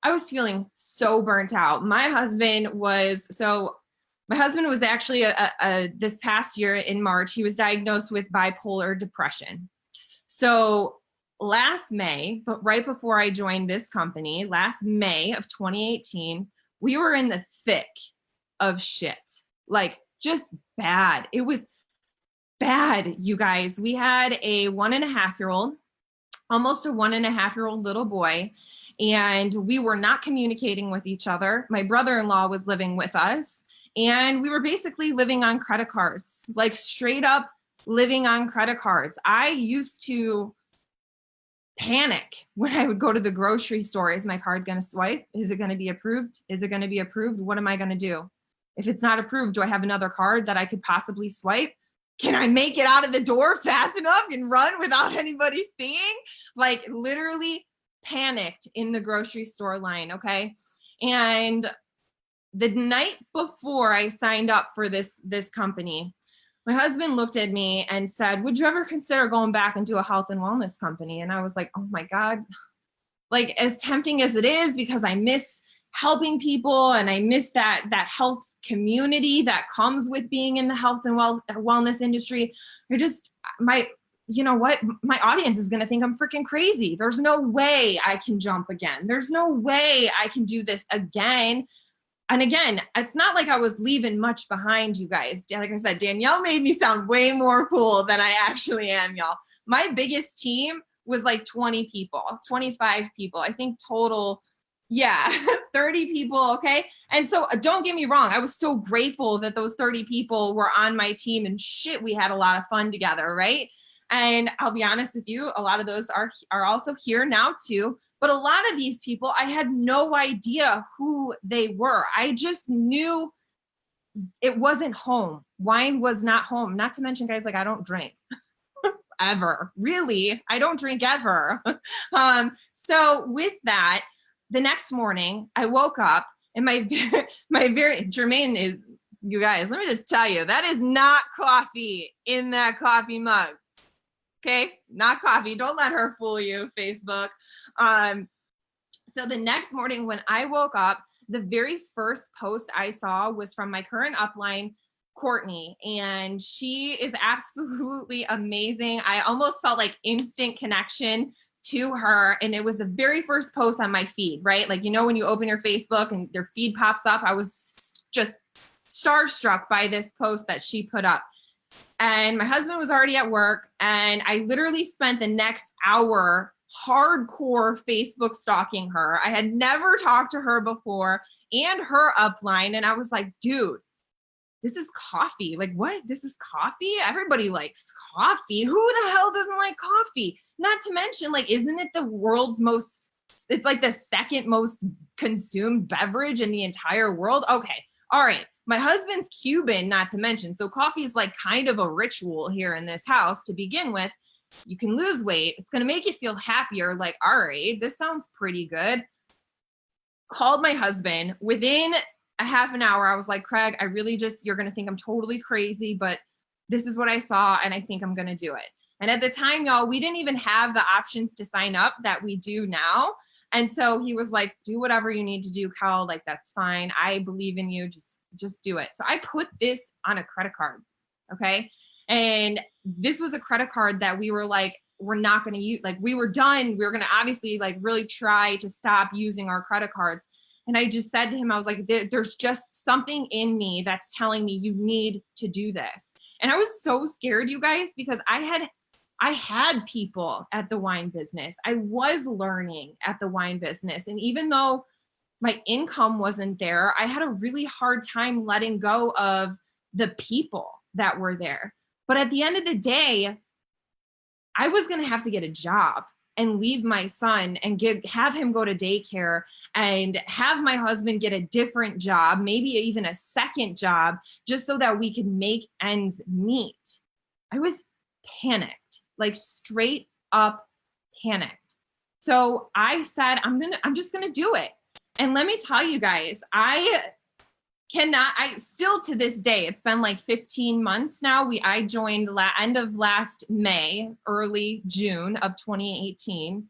Speaker 3: I was feeling so burnt out. My husband was actually this past year in March, he was diagnosed with bipolar depression. So last May, but right before I joined this company, last May of 2018, we were in the thick of shit, like just bad. It was bad, you guys. We had a 1.5-year-old, almost a 1.5-year-old little boy, and we were not communicating with each other. My brother-in-law was living with us, and we were basically living on credit cards, like straight up living on credit cards. I used to panic when I would go to the grocery store. Is my card going to swipe? Is it going to be approved? Is it going to be approved? What am I going to do? If it's not approved, do I have another card that I could possibly swipe? Can I make it out of the door fast enough and run without anybody seeing? Like literally panicked in the grocery store line. Okay. And the night before I signed up for this company, my husband looked at me and said, would you ever consider going back into a health and wellness company? And I was like, oh my God, like as tempting as it is, because I miss helping people and I miss that health community that comes with being in the health and wellness industry. My audience is going to think I'm freaking crazy. There's no way I can jump again. There's no way I can do this again. And again, it's not like I was leaving much behind, you guys. Like I said, Danielle made me sound way more cool than I actually am, y'all. My biggest team was like 20 people, 25 people, I think total. Yeah, 30 people. Okay. And so don't get me wrong. I was so grateful that those 30 people were on my team, and shit, we had a lot of fun together. Right. And I'll be honest with you, a lot of those are also here now too. But a lot of these people, I had no idea who they were. I just knew it wasn't home. Wine was not home. Not to mention, guys, like I don't drink ever. Really, I don't drink ever. So with that, the next morning I woke up and my Jermaine is, you guys, let me just tell you, that is not coffee in that coffee mug. Okay, not coffee. Don't let her fool you, Facebook. So the next morning when I woke up, the very first post I saw was from my current upline, Courtney, and she is absolutely amazing. I almost felt like instant connection to her, and it was the very first post on my feed, right? Like, you know, when you open your Facebook and their feed pops up, I was just starstruck by this post that she put up. And my husband was already at work, and I literally spent the next hour hardcore Facebook stalking her. I had never talked to her before and her upline, and I was like, dude, this is coffee. Like, what? This is coffee? Everybody likes coffee. Who the hell doesn't like coffee? Not to mention, like, isn't it the world's most, it's like the second most consumed beverage in the entire world? Okay. All right. My husband's Cuban, not to mention. So coffee is like kind of a ritual here in this house to begin with. You can lose weight. It's going to make you feel happier. Like, all right, this sounds pretty good. Called my husband. Within a half an hour, I was like, Craig, I really just, you're going to think I'm totally crazy, but this is what I saw, and I think I'm going to do it. And at the time, y'all, we didn't even have the options to sign up that we do now. And so he was like, do whatever you need to do, Cal. Like, that's fine. I believe in you. Just do it. So I put this on a credit card. Okay. And this was a credit card that we were like, we're not going to use, like, we were done. We were going to obviously like really try to stop using our credit cards. And I just said to him, I was like, there's just something in me that's telling me you need to do this. And I was so scared, you guys, because I had people at the wine business. I was learning at the wine business. And even though my income wasn't there, I had a really hard time letting go of the people that were there. But at the end of the day, I was going to have to get a job and leave my son and have him go to daycare and have my husband get a different job, maybe even a second job, just so that we could make ends meet. I was panicked, like straight up panicked. So I said, I'm just going to do it. And let me tell you guys, I still to this day, it's been like 15 months now. I joined end of last May, early June of 2018.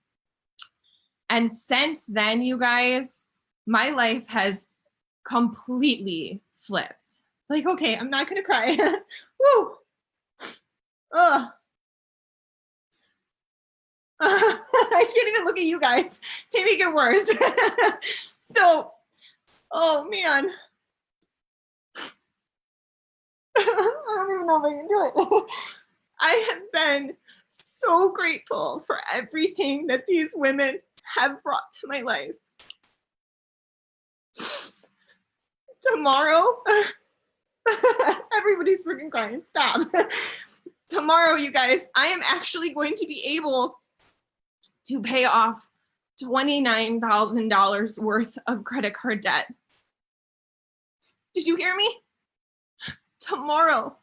Speaker 3: And since then, you guys, my life has completely flipped. Like, okay, I'm not going to cry. Woo. Ugh. I can't even look at you guys. They make it worse. So, oh man. I don't even know if I can do it. I have been so grateful for everything that these women have brought to my life. Tomorrow, everybody's freaking crying. Stop. Tomorrow, you guys, I am actually going to be able to pay off $29,000 worth of credit card debt. Did you hear me? Tomorrow.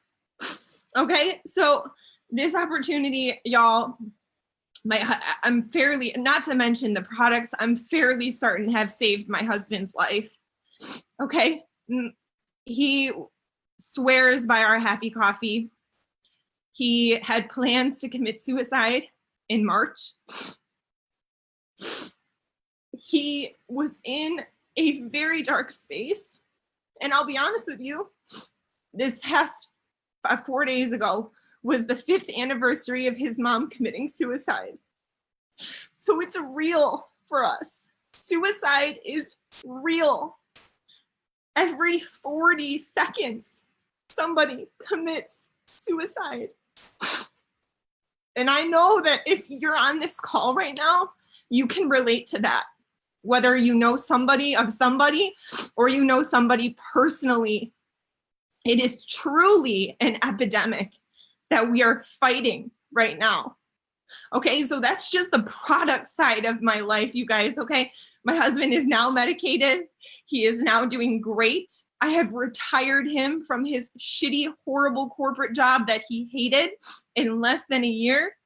Speaker 3: Okay, so this opportunity, y'all, I'm fairly, not to mention the products, I'm fairly certain have saved my husband's life. Okay, he swears by our happy coffee. He had plans to commit suicide in March. He was in a very dark space. And I'll be honest with you, this past 4 days ago was the 5th anniversary of his mom committing suicide. So it's real for us. Suicide is real. Every 40 seconds, somebody commits suicide. And I know that if you're on this call right now, you can relate to that. Whether you know somebody of somebody or you know somebody personally, it is truly an epidemic that we are fighting right now. Okay, so that's just the product side of my life, you guys, okay? My husband is now medicated. He is now doing great. I have retired him from his shitty, horrible corporate job that he hated in less than a year.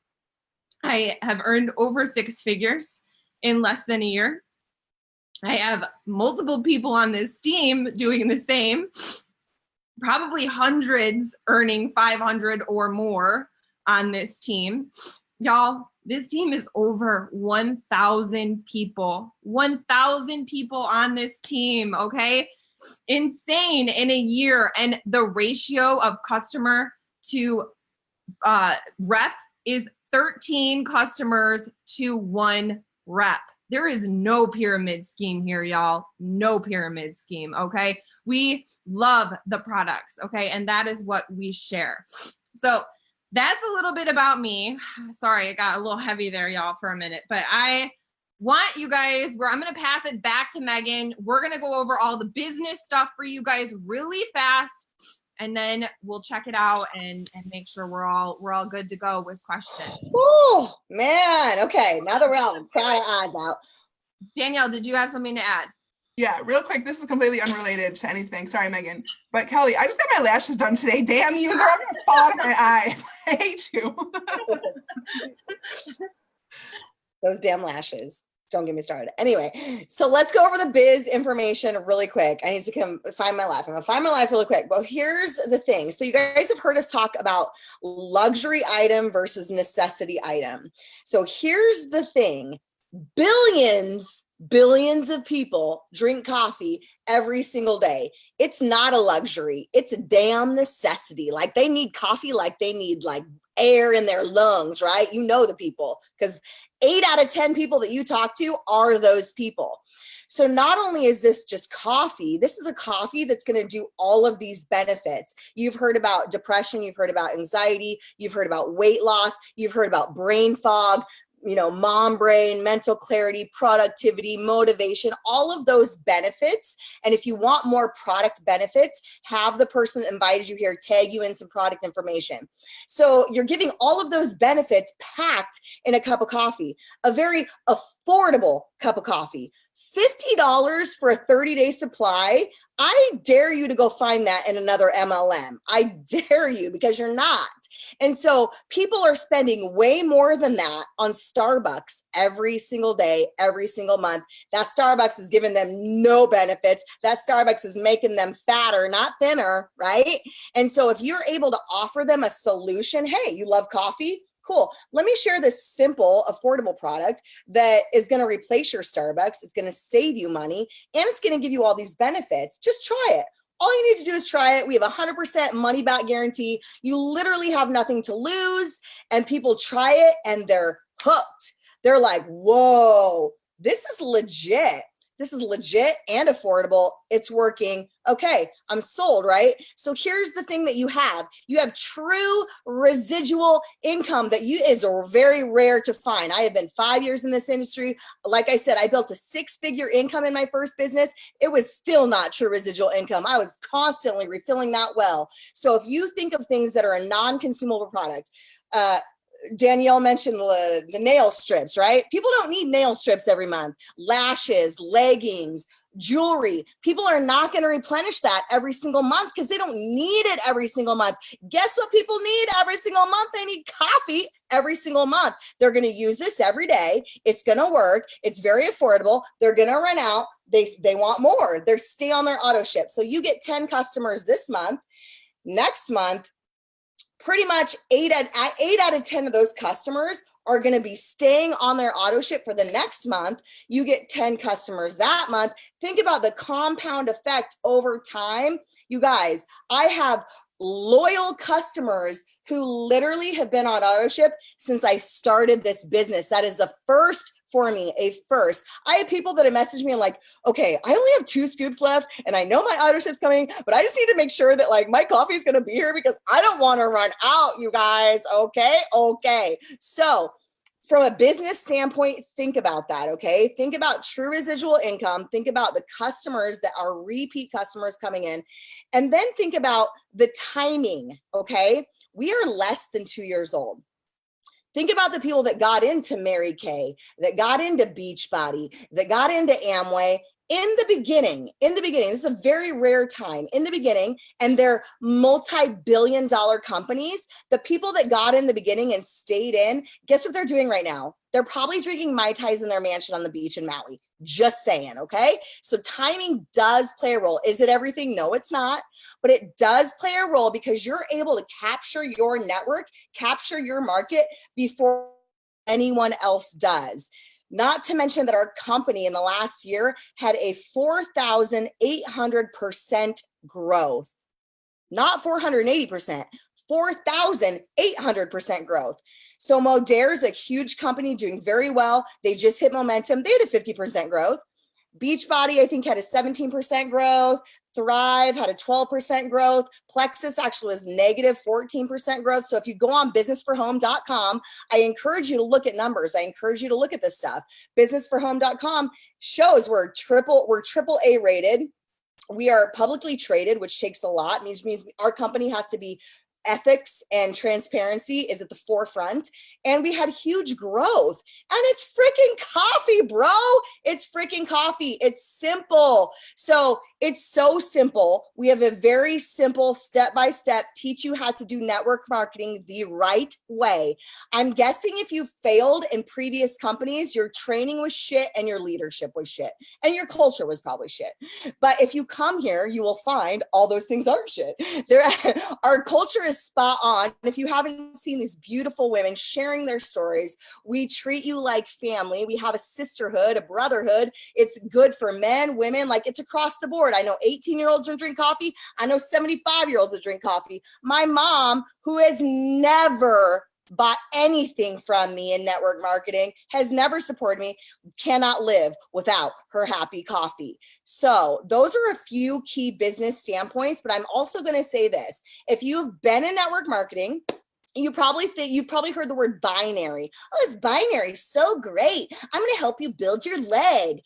Speaker 3: I have earned over 6 figures in less than a year. I have multiple people on this team doing the same, probably hundreds earning 500 or more on this team. Y'all, this team is over 1,000 people. 1,000 people on this team, okay? Insane in a year. And the ratio of customer to rep is 13 customers to 1 rep. There is no pyramid scheme here, y'all. No pyramid scheme, okay? We love the products, okay? And that is what we share. So that's a little bit about me. Sorry, it got a little heavy there, y'all, for a minute. But I want you guys, I'm going to pass it back to Megan. We're going to go over all the business stuff for you guys really fast. And then we'll check it out and make sure we're all good to go with questions.
Speaker 2: Oh man. Okay. Now that we're all crying our eyes out.
Speaker 3: Danielle, did you have something to add?
Speaker 5: Yeah, real quick. This is completely unrelated to anything. Sorry, Megan. But Kelly, I just got my lashes done today. Damn you. They're going to fall out of my eye. I hate you.
Speaker 2: Those damn lashes. Don't get me started. Anyway, so let's go over the biz information really quick. I need to come find my life. I'm gonna find my life really quick. But here's the thing. So you guys have heard us talk about luxury item versus necessity item. So here's the thing. Billions of people drink coffee every single day. It's not a luxury. It's a damn necessity. Like they need coffee like they need like air in their lungs, right? You know the people, because 8 out of 10 people that you talk to are those people. So not only is this just coffee, this is a coffee that's going to do all of these benefits. You've heard about depression, you've heard about anxiety, you've heard about weight loss, you've heard about brain fog, you know, mom brain, mental clarity, productivity, motivation, all of those benefits. And if you want more product benefits, have the person that invited you here tag you in some product information. So you're giving all of those benefits packed in a cup of coffee, a very affordable cup of coffee. $50 for a 30-day supply. I dare you to go find that in another MLM. I dare you, because you're not. And so people are spending way more than that on Starbucks every single day, every single month. That Starbucks is giving them no benefits. That Starbucks is making them fatter, not thinner, right? And so if you're able to offer them a solution, hey, you love coffee? Cool. Let me share this simple, affordable product that is going to replace your Starbucks. It's going to save you money, and it's going to give you all these benefits. Just try it. All you need to do is try it. We have a 100% money back guarantee. You literally have nothing to lose, and people try it and they're hooked. They're like, whoa, this is legit. This is legit and affordable. It's working. Okay, I'm sold, right? So here's the thing that you have. You have true residual income that is very rare to find. I have been 5 years in this industry. Like I said, I built a 6-figure income in my first business. It was still not true residual income. I was constantly refilling that well. So if you think of things that are a non-consumable product, Danielle mentioned the nail strips, right? People don't need nail strips every month. Lashes, leggings, jewelry. People are not going to replenish that every single month because they don't need it every single month. Guess what people need every single month? They need coffee every single month. They're going to use this every day. It's going to work. It's very affordable. They're going to run out. They want more. They stay on their auto ship. So you get 10 customers this month. Next month, pretty much 8 out of 10 of those customers are going to be staying on their auto ship for the next month. You get 10 customers that month. Think about the compound effect over time. You guys, I have loyal customers who literally have been on auto ship since I started this business. That is the first for me, a first. I have people that have messaged me and like, okay, I only have 2 scoops left and I know my auto ship's coming, but I just need to make sure that like my coffee is going to be here because I don't want to run out, you guys. Okay. So from a business standpoint, think about that. Okay. Think about true residual income. Think about the customers that are repeat customers coming in, and then think about the timing. Okay. We are less than 2 years old. Think about the people that got into Mary Kay, that got into Beachbody, that got into Amway in the beginning. This is a very rare time in the beginning, and they're multi-billion-dollar companies. The people that got in the beginning and stayed in, guess what they're doing right now? They're probably drinking Mai Tais in their mansion on the beach in Maui. Just saying, okay? So timing does play a role. Is it everything? No, it's not. But it does play a role because you're able to capture your network, capture your market before anyone else does. Not to mention that our company in the last year had a 4,800% growth. Not 480%, 4,800% growth. So Modere is a huge company doing very well. They just hit momentum. They had a 50% growth. Beachbody, I think, had a 17% growth. Thrive had a 12% growth. Plexus actually was negative 14% growth. So if you go on businessforhome.com, I encourage you to look at numbers. I encourage you to look at this stuff. Businessforhome.com shows we're triple A rated. We are publicly traded, which takes a lot. Means our company has to be ethics and transparency is at the forefront. And we had huge growth. And it's freaking coffee, bro. It's freaking coffee. It's simple. So it's so simple. We have a very simple step-by-step teach you how to do network marketing the right way. I'm guessing if you failed in previous companies, your training was shit and your leadership was shit and your culture was probably shit. But if you come here, you will find all those things aren't shit. Our culture is spot on. And if you haven't seen these beautiful women sharing their stories, we treat you like family. We have a sisterhood, a brotherhood. It's good for men, women, like it's across the board. I know 18-year-olds don't drink coffee. I know 75-year-olds that drink coffee. My mom, who has never bought anything from me in network marketing, has never supported me, cannot live without her happy coffee. So those are a few key business standpoints, but I'm also going to say this. If you've been in network marketing, you've probably heard the word binary. Oh, it's binary. So great. I'm going to help you build your leg.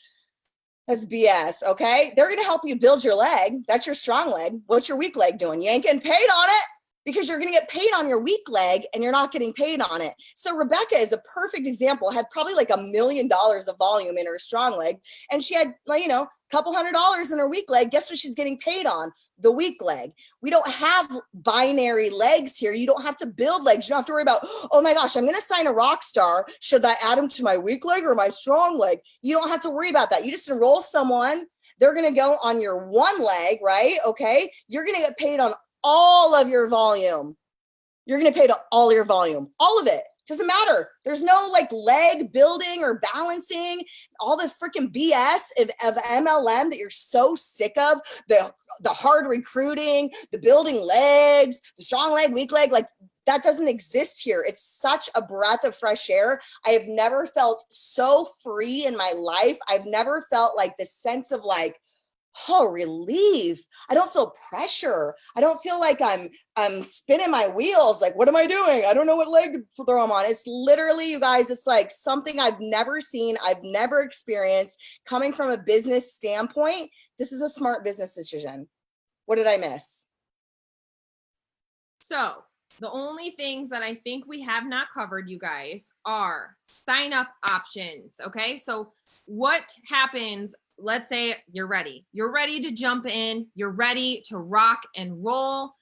Speaker 2: That's BS, okay? They're going to help you build your leg. That's your strong leg. What's your weak leg doing? You ain't getting paid on it, because you're going to get paid on your weak leg and you're not getting paid on it. So Rebecca is a perfect example, had probably like $1 million of volume in her strong leg. And she had, a couple $100 in her weak leg. Guess what she's getting paid on? The weak leg. We don't have binary legs here. You don't have to build legs. You don't have to worry about, oh my gosh, I'm going to sign a rock star. Should I add him to my weak leg or my strong leg? You don't have to worry about that. You just enroll someone. They're going to go on your one leg, right? Okay. You're going to get paid on all of your volume. You're going to pay to all your volume, all of it. Doesn't matter. There's no like leg building or balancing, all the freaking BS of MLM that you're so sick of, the hard recruiting, the building legs, the strong leg, weak leg, like that doesn't exist here. It's such a breath of fresh air. I have never felt so free in my life. I've never felt like this sense of like, oh, relief. I don't feel pressure. I don't feel like I'm spinning my wheels. Like, what am I doing? I don't know what leg to throw them on. It's literally, you guys, it's like something I've never seen. I've never experienced. Coming from a business standpoint, this is a smart business decision. What did I miss?
Speaker 3: So the only things that I think we have not covered, you guys, are sign up options. Okay. So what happens? Let's say you're ready to jump in, you're ready to rock and roll.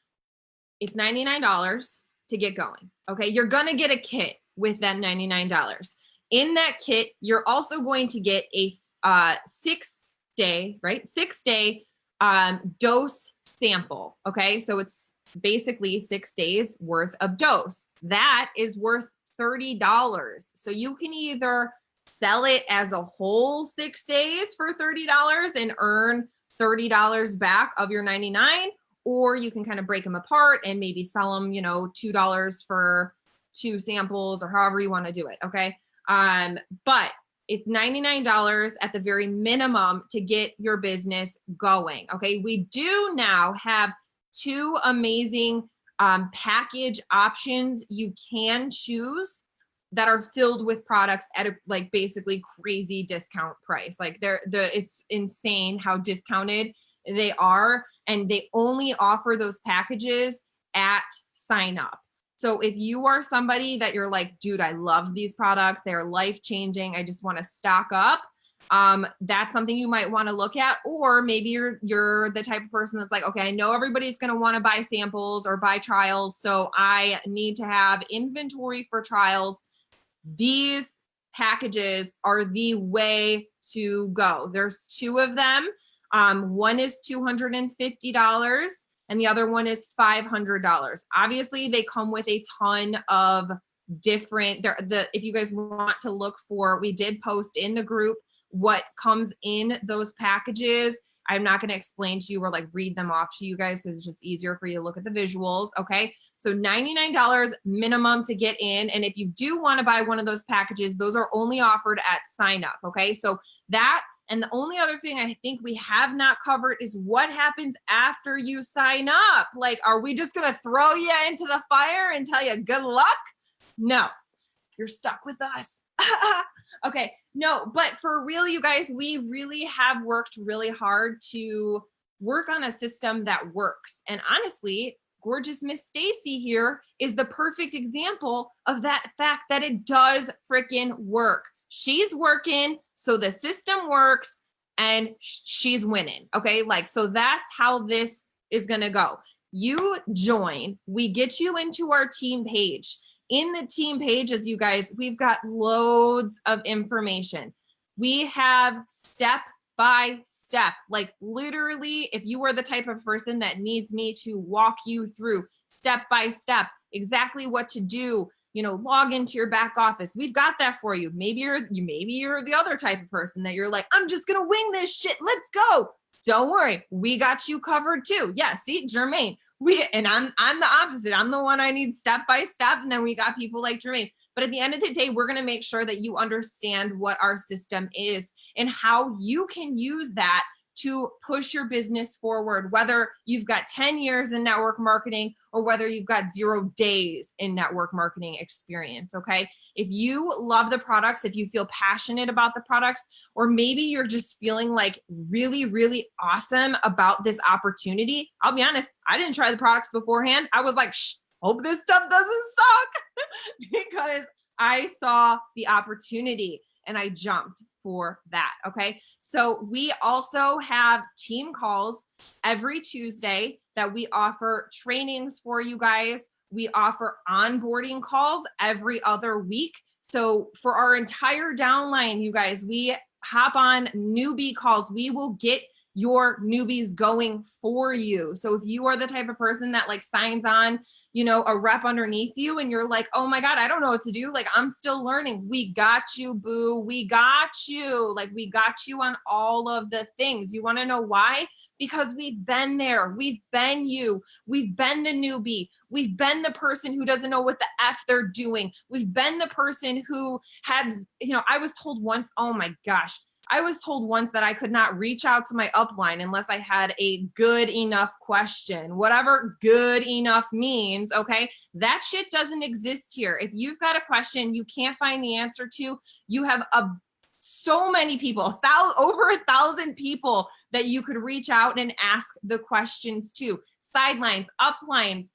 Speaker 3: It's $99 to get going. Okay. You're going to get a kit with that $99. In that kit, you're also going to get a 6-day dose sample. Okay. So it's basically 6 days worth of dose. That is worth $30. So you can either sell it as a whole 6 days for $30 and earn $30 back of your $99, or you can kind of break them apart and maybe sell them, $2 for 2 samples or however you want to do it. Okay. But it's $99 at the very minimum to get your business going. Okay. We do now have 2 amazing package options you can choose that are filled with products at a like basically crazy discount price. Like it's insane how discounted they are, and they only offer those packages at sign up. So if you are somebody that you're like, dude, I love these products, they're life-changing, I just want to stock up, that's something you might want to look at. Or maybe you're the type of person that's like, okay, I know everybody's going to want to buy samples or buy trials, so I need to have inventory for trials. These packages are the way to go. There's 2 of them. One is $250 and the other one is $500. Obviously, they come with a ton of different, if you guys want to look for, we did post in the group what comes in those packages. I'm not going to explain to you or like read them off to you guys because it's just easier for you to look at the visuals. Okay. So $99 minimum to get in. And if you do want to buy one of those packages, those are only offered at sign up. Okay. So that, and the only other thing I think we have not covered is what happens after you sign up. Like, are we just going to throw you into the fire and tell you good luck? No, you're stuck with us. Okay. No, but for real, you guys, we really have worked really hard to work on a system that works. And honestly, gorgeous Miss Stacy here is the perfect example of that fact that it does freaking work. She's working, so the system works and she's winning. Okay. Like, so that's how this is going to go. You join, we get you into our team page. In the team pages, you guys, we've got loads of information. We have step by step, like literally, if you are the type of person that needs me to walk you through step by step, exactly what to do, you know, log into your back office. We've got that for you. Maybe you're the other type of person that you're like, I'm just going to wing this shit. Let's go. Don't worry. We got you covered too. Yeah. See, Jermaine, I'm the opposite. I'm the one I need step by step. And then we got people like Jermaine. But at the end of the day, we're going to make sure that you understand what our system is and how you can use that to push your business forward, whether you've got 10 years in network marketing or whether you've got 0 days in network marketing experience, okay? If you love the products, if you feel passionate about the products, or maybe you're just feeling like really, really awesome about this opportunity, I'll be honest, I didn't try the products beforehand. I was like, hope this stuff doesn't suck because I saw the opportunity and I jumped for that, okay? So we also have team calls every Tuesday that we offer trainings for you guys. We offer onboarding calls every other week. So for our entire downline, you guys, we hop on newbie calls. We will get your newbies going for you. So if you are the type of person that like signs on, you know, a rep underneath you and you're like, oh my God, I don't know what to do. Like, I'm still learning. We got you, boo. We got you. Like, we got you on all of the things. You want to know why? Because we've been there. We've been you. We've been the newbie. We've been the person who doesn't know what the F they're doing. We've been the person who had, you know, I was told once, oh my gosh, I was told once that I could not reach out to my upline unless I had a good enough question, whatever good enough means. Okay. That shit doesn't exist here. If you've got a question you can't find the answer to, you have so many people, over 1,000 people that you could reach out and ask the questions to. Sidelines, uplines,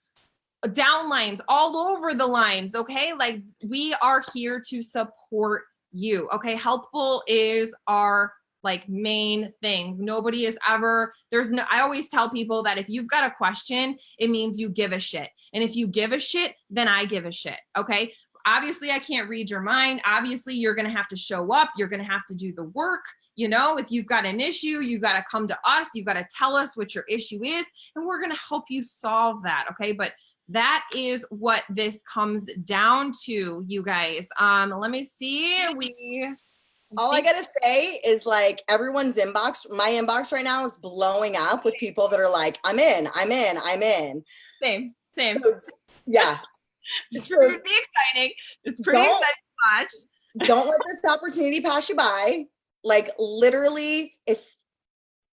Speaker 3: downlines, all over the lines. Okay. Like, we are here to support you. Okay. Helpful is our like main thing. Nobody is ever, I always tell people that if you've got a question, it means you give a shit. And if you give a shit, then I give a shit. Okay. Obviously I can't read your mind. Obviously you're going to have to show up. You're going to have to do the work. You know, if you've got an issue, you've got to come to us. You've got to tell us what your issue is, and we're going to help you solve that. Okay. But that is what this comes down to, you guys. Let me see.
Speaker 2: All I gotta say is like everyone's inbox, my inbox right now is blowing up with people that are like, I'm in.
Speaker 3: Same.
Speaker 2: So, yeah.
Speaker 3: It's pretty exciting. It's pretty exciting to watch.
Speaker 2: Don't let this opportunity pass you by. Like, literally,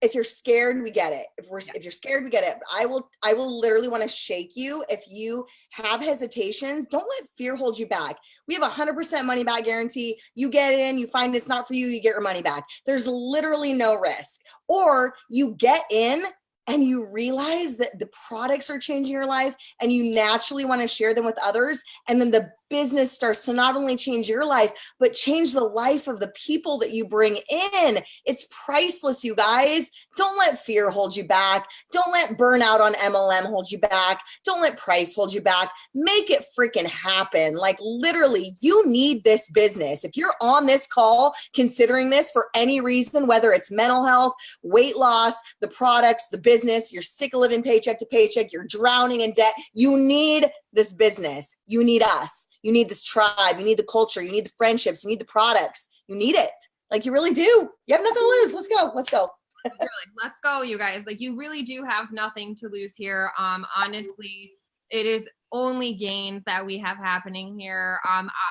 Speaker 2: if you're scared, we get it. If you're scared, we get it. I will literally want to shake you. If you have hesitations, don't let fear hold you back. We have 100% money back guarantee. You get in, you find it's not for you, you get your money back. There's literally no risk. Or you get in and you realize that the products are changing your life and you naturally want to share them with others. And then the business starts to not only change your life, but change the life of the people that you bring in. It's priceless, you guys. Don't let fear hold you back. Don't let burnout on MLM hold you back. Don't let price hold you back. Make it freaking happen. Like, literally, you need this business. If you're on this call considering this for any reason, whether it's mental health, weight loss, the products, the business, you're sick of living paycheck to paycheck, you're drowning in debt, you need this business. You need us. You need this tribe. You need the culture. You need the friendships. You need the products. You need it. Like, you really do. You have nothing to lose. Let's go. Let's go.
Speaker 3: Really, let's go, you guys. Like, you really do have nothing to lose here. Honestly, it is only gains that we have happening here.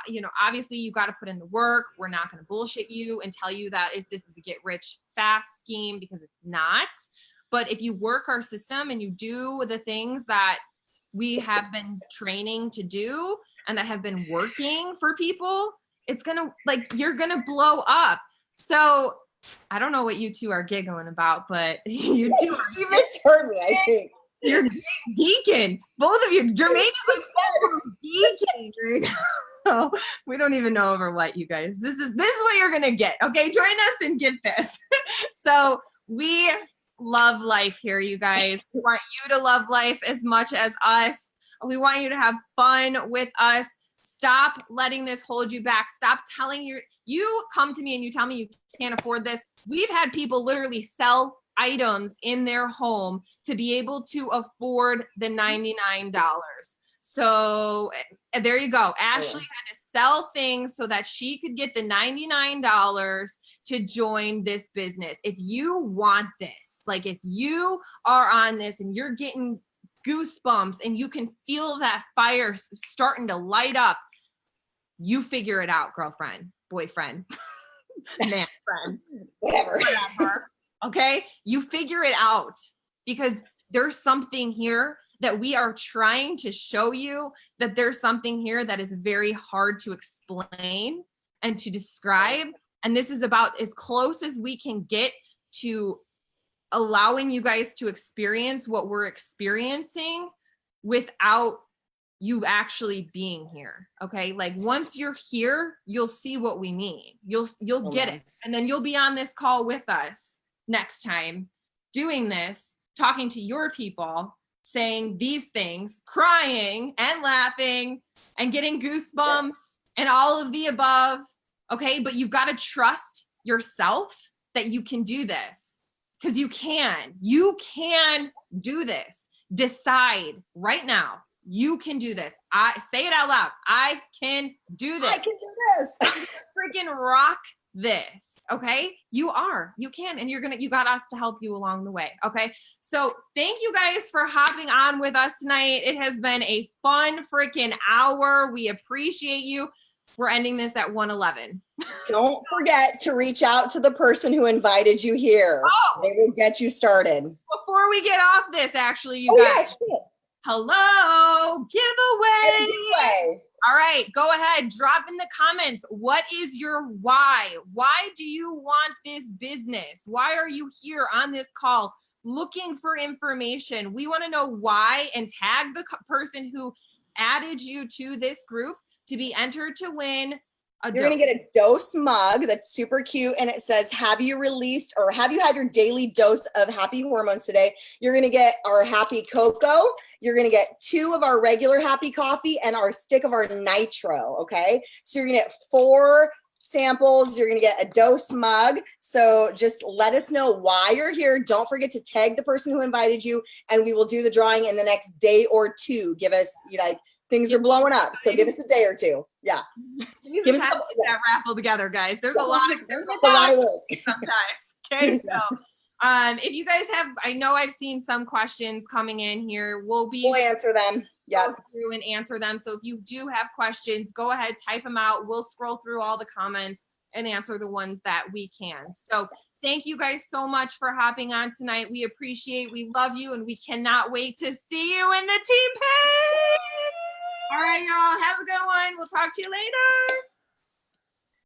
Speaker 3: You know, obviously you got to put in the work. We're not going to bullshit you and tell you that this is a get rich fast scheme, because it's not. But if you work our system and you do the things that we have been training to do and that have been working for people, it's gonna, like, you're gonna blow up. So I don't know what you two are giggling about, but you two
Speaker 2: She misheard me, I think.
Speaker 3: you're geeking. Both of you. Jermaine is geeking right now. We don't even know over what, you guys. This is what you're gonna get. Okay, join us and get this. So we love life here, you guys. We want you to love life as much as us. We want you to have fun with us. Stop letting this hold you back. Stop telling you come to me and you tell me you can't afford this. We've had people literally sell items in their home to be able to afford the $99. So there you go. Ashley had to sell things so that she could get the $99 to join this business. If you want this, like if you are on this and you're getting goosebumps and you can feel that fire starting to light up, you figure it out, girlfriend, boyfriend, man, friend,
Speaker 2: Whatever.
Speaker 3: Okay, you figure it out, because there's something here that we are trying to show you, that there's something here that is very hard to explain and to describe. And this is about as close as we can get to allowing you guys to experience what we're experiencing without you actually being here. Okay, like once you're here, you'll see what we mean. You'll get it, and then you'll be on this call with us next time, doing this, talking to your people, saying these things, crying and laughing and getting goosebumps and all of the above. Okay, but you've got to trust yourself that you can do this, because you can do this. Decide right now, you can do this. I say it out loud. I can do this.
Speaker 2: I can do this.
Speaker 3: Freaking rock this. Okay, you can, and you got us to help you along the way. Okay, so thank you guys for hopping on with us tonight. It has been a fun freaking hour. We appreciate you. We're ending this at 1:11.
Speaker 2: Don't forget to reach out to the person who invited you here.
Speaker 3: Oh,
Speaker 2: they will get you started.
Speaker 3: Before we get off this, actually, you guys.
Speaker 2: Yeah,
Speaker 3: hello, giveaway.
Speaker 2: Giveaway.
Speaker 3: All right, go ahead, drop in the comments. What is your why? Why do you want this business? Why are you here on this call looking for information? We want to know why, and tag the person who added you to this group to be entered to win.
Speaker 2: You're going to get a dose mug that's super cute, and it says, have you released or have you had your daily dose of happy hormones today? You're going to get our happy cocoa. You're going to get 2 of our regular happy coffee and our stick of our nitro. Okay. So you're going to get 4 samples. You're going to get a dose mug. So just let us know why you're here. Don't forget to tag the person who invited you, and we will do the drawing in the next day or 2 . Give us, things are blowing up, so give us a day or 2. Yeah.
Speaker 3: Give us that raffle together, guys. There's a lot of work sometimes. Okay, so if you guys have, I know I've seen some questions coming in here. We'll
Speaker 2: answer them. Yeah.
Speaker 3: Go through and answer them. So if you do have questions, go ahead, type them out. We'll scroll through all the comments and answer the ones that we can. So thank you guys so much for hopping on tonight. We appreciate, we love you, and we cannot wait to see you in the team page. All right, y'all. Have a good one. We'll talk to you later.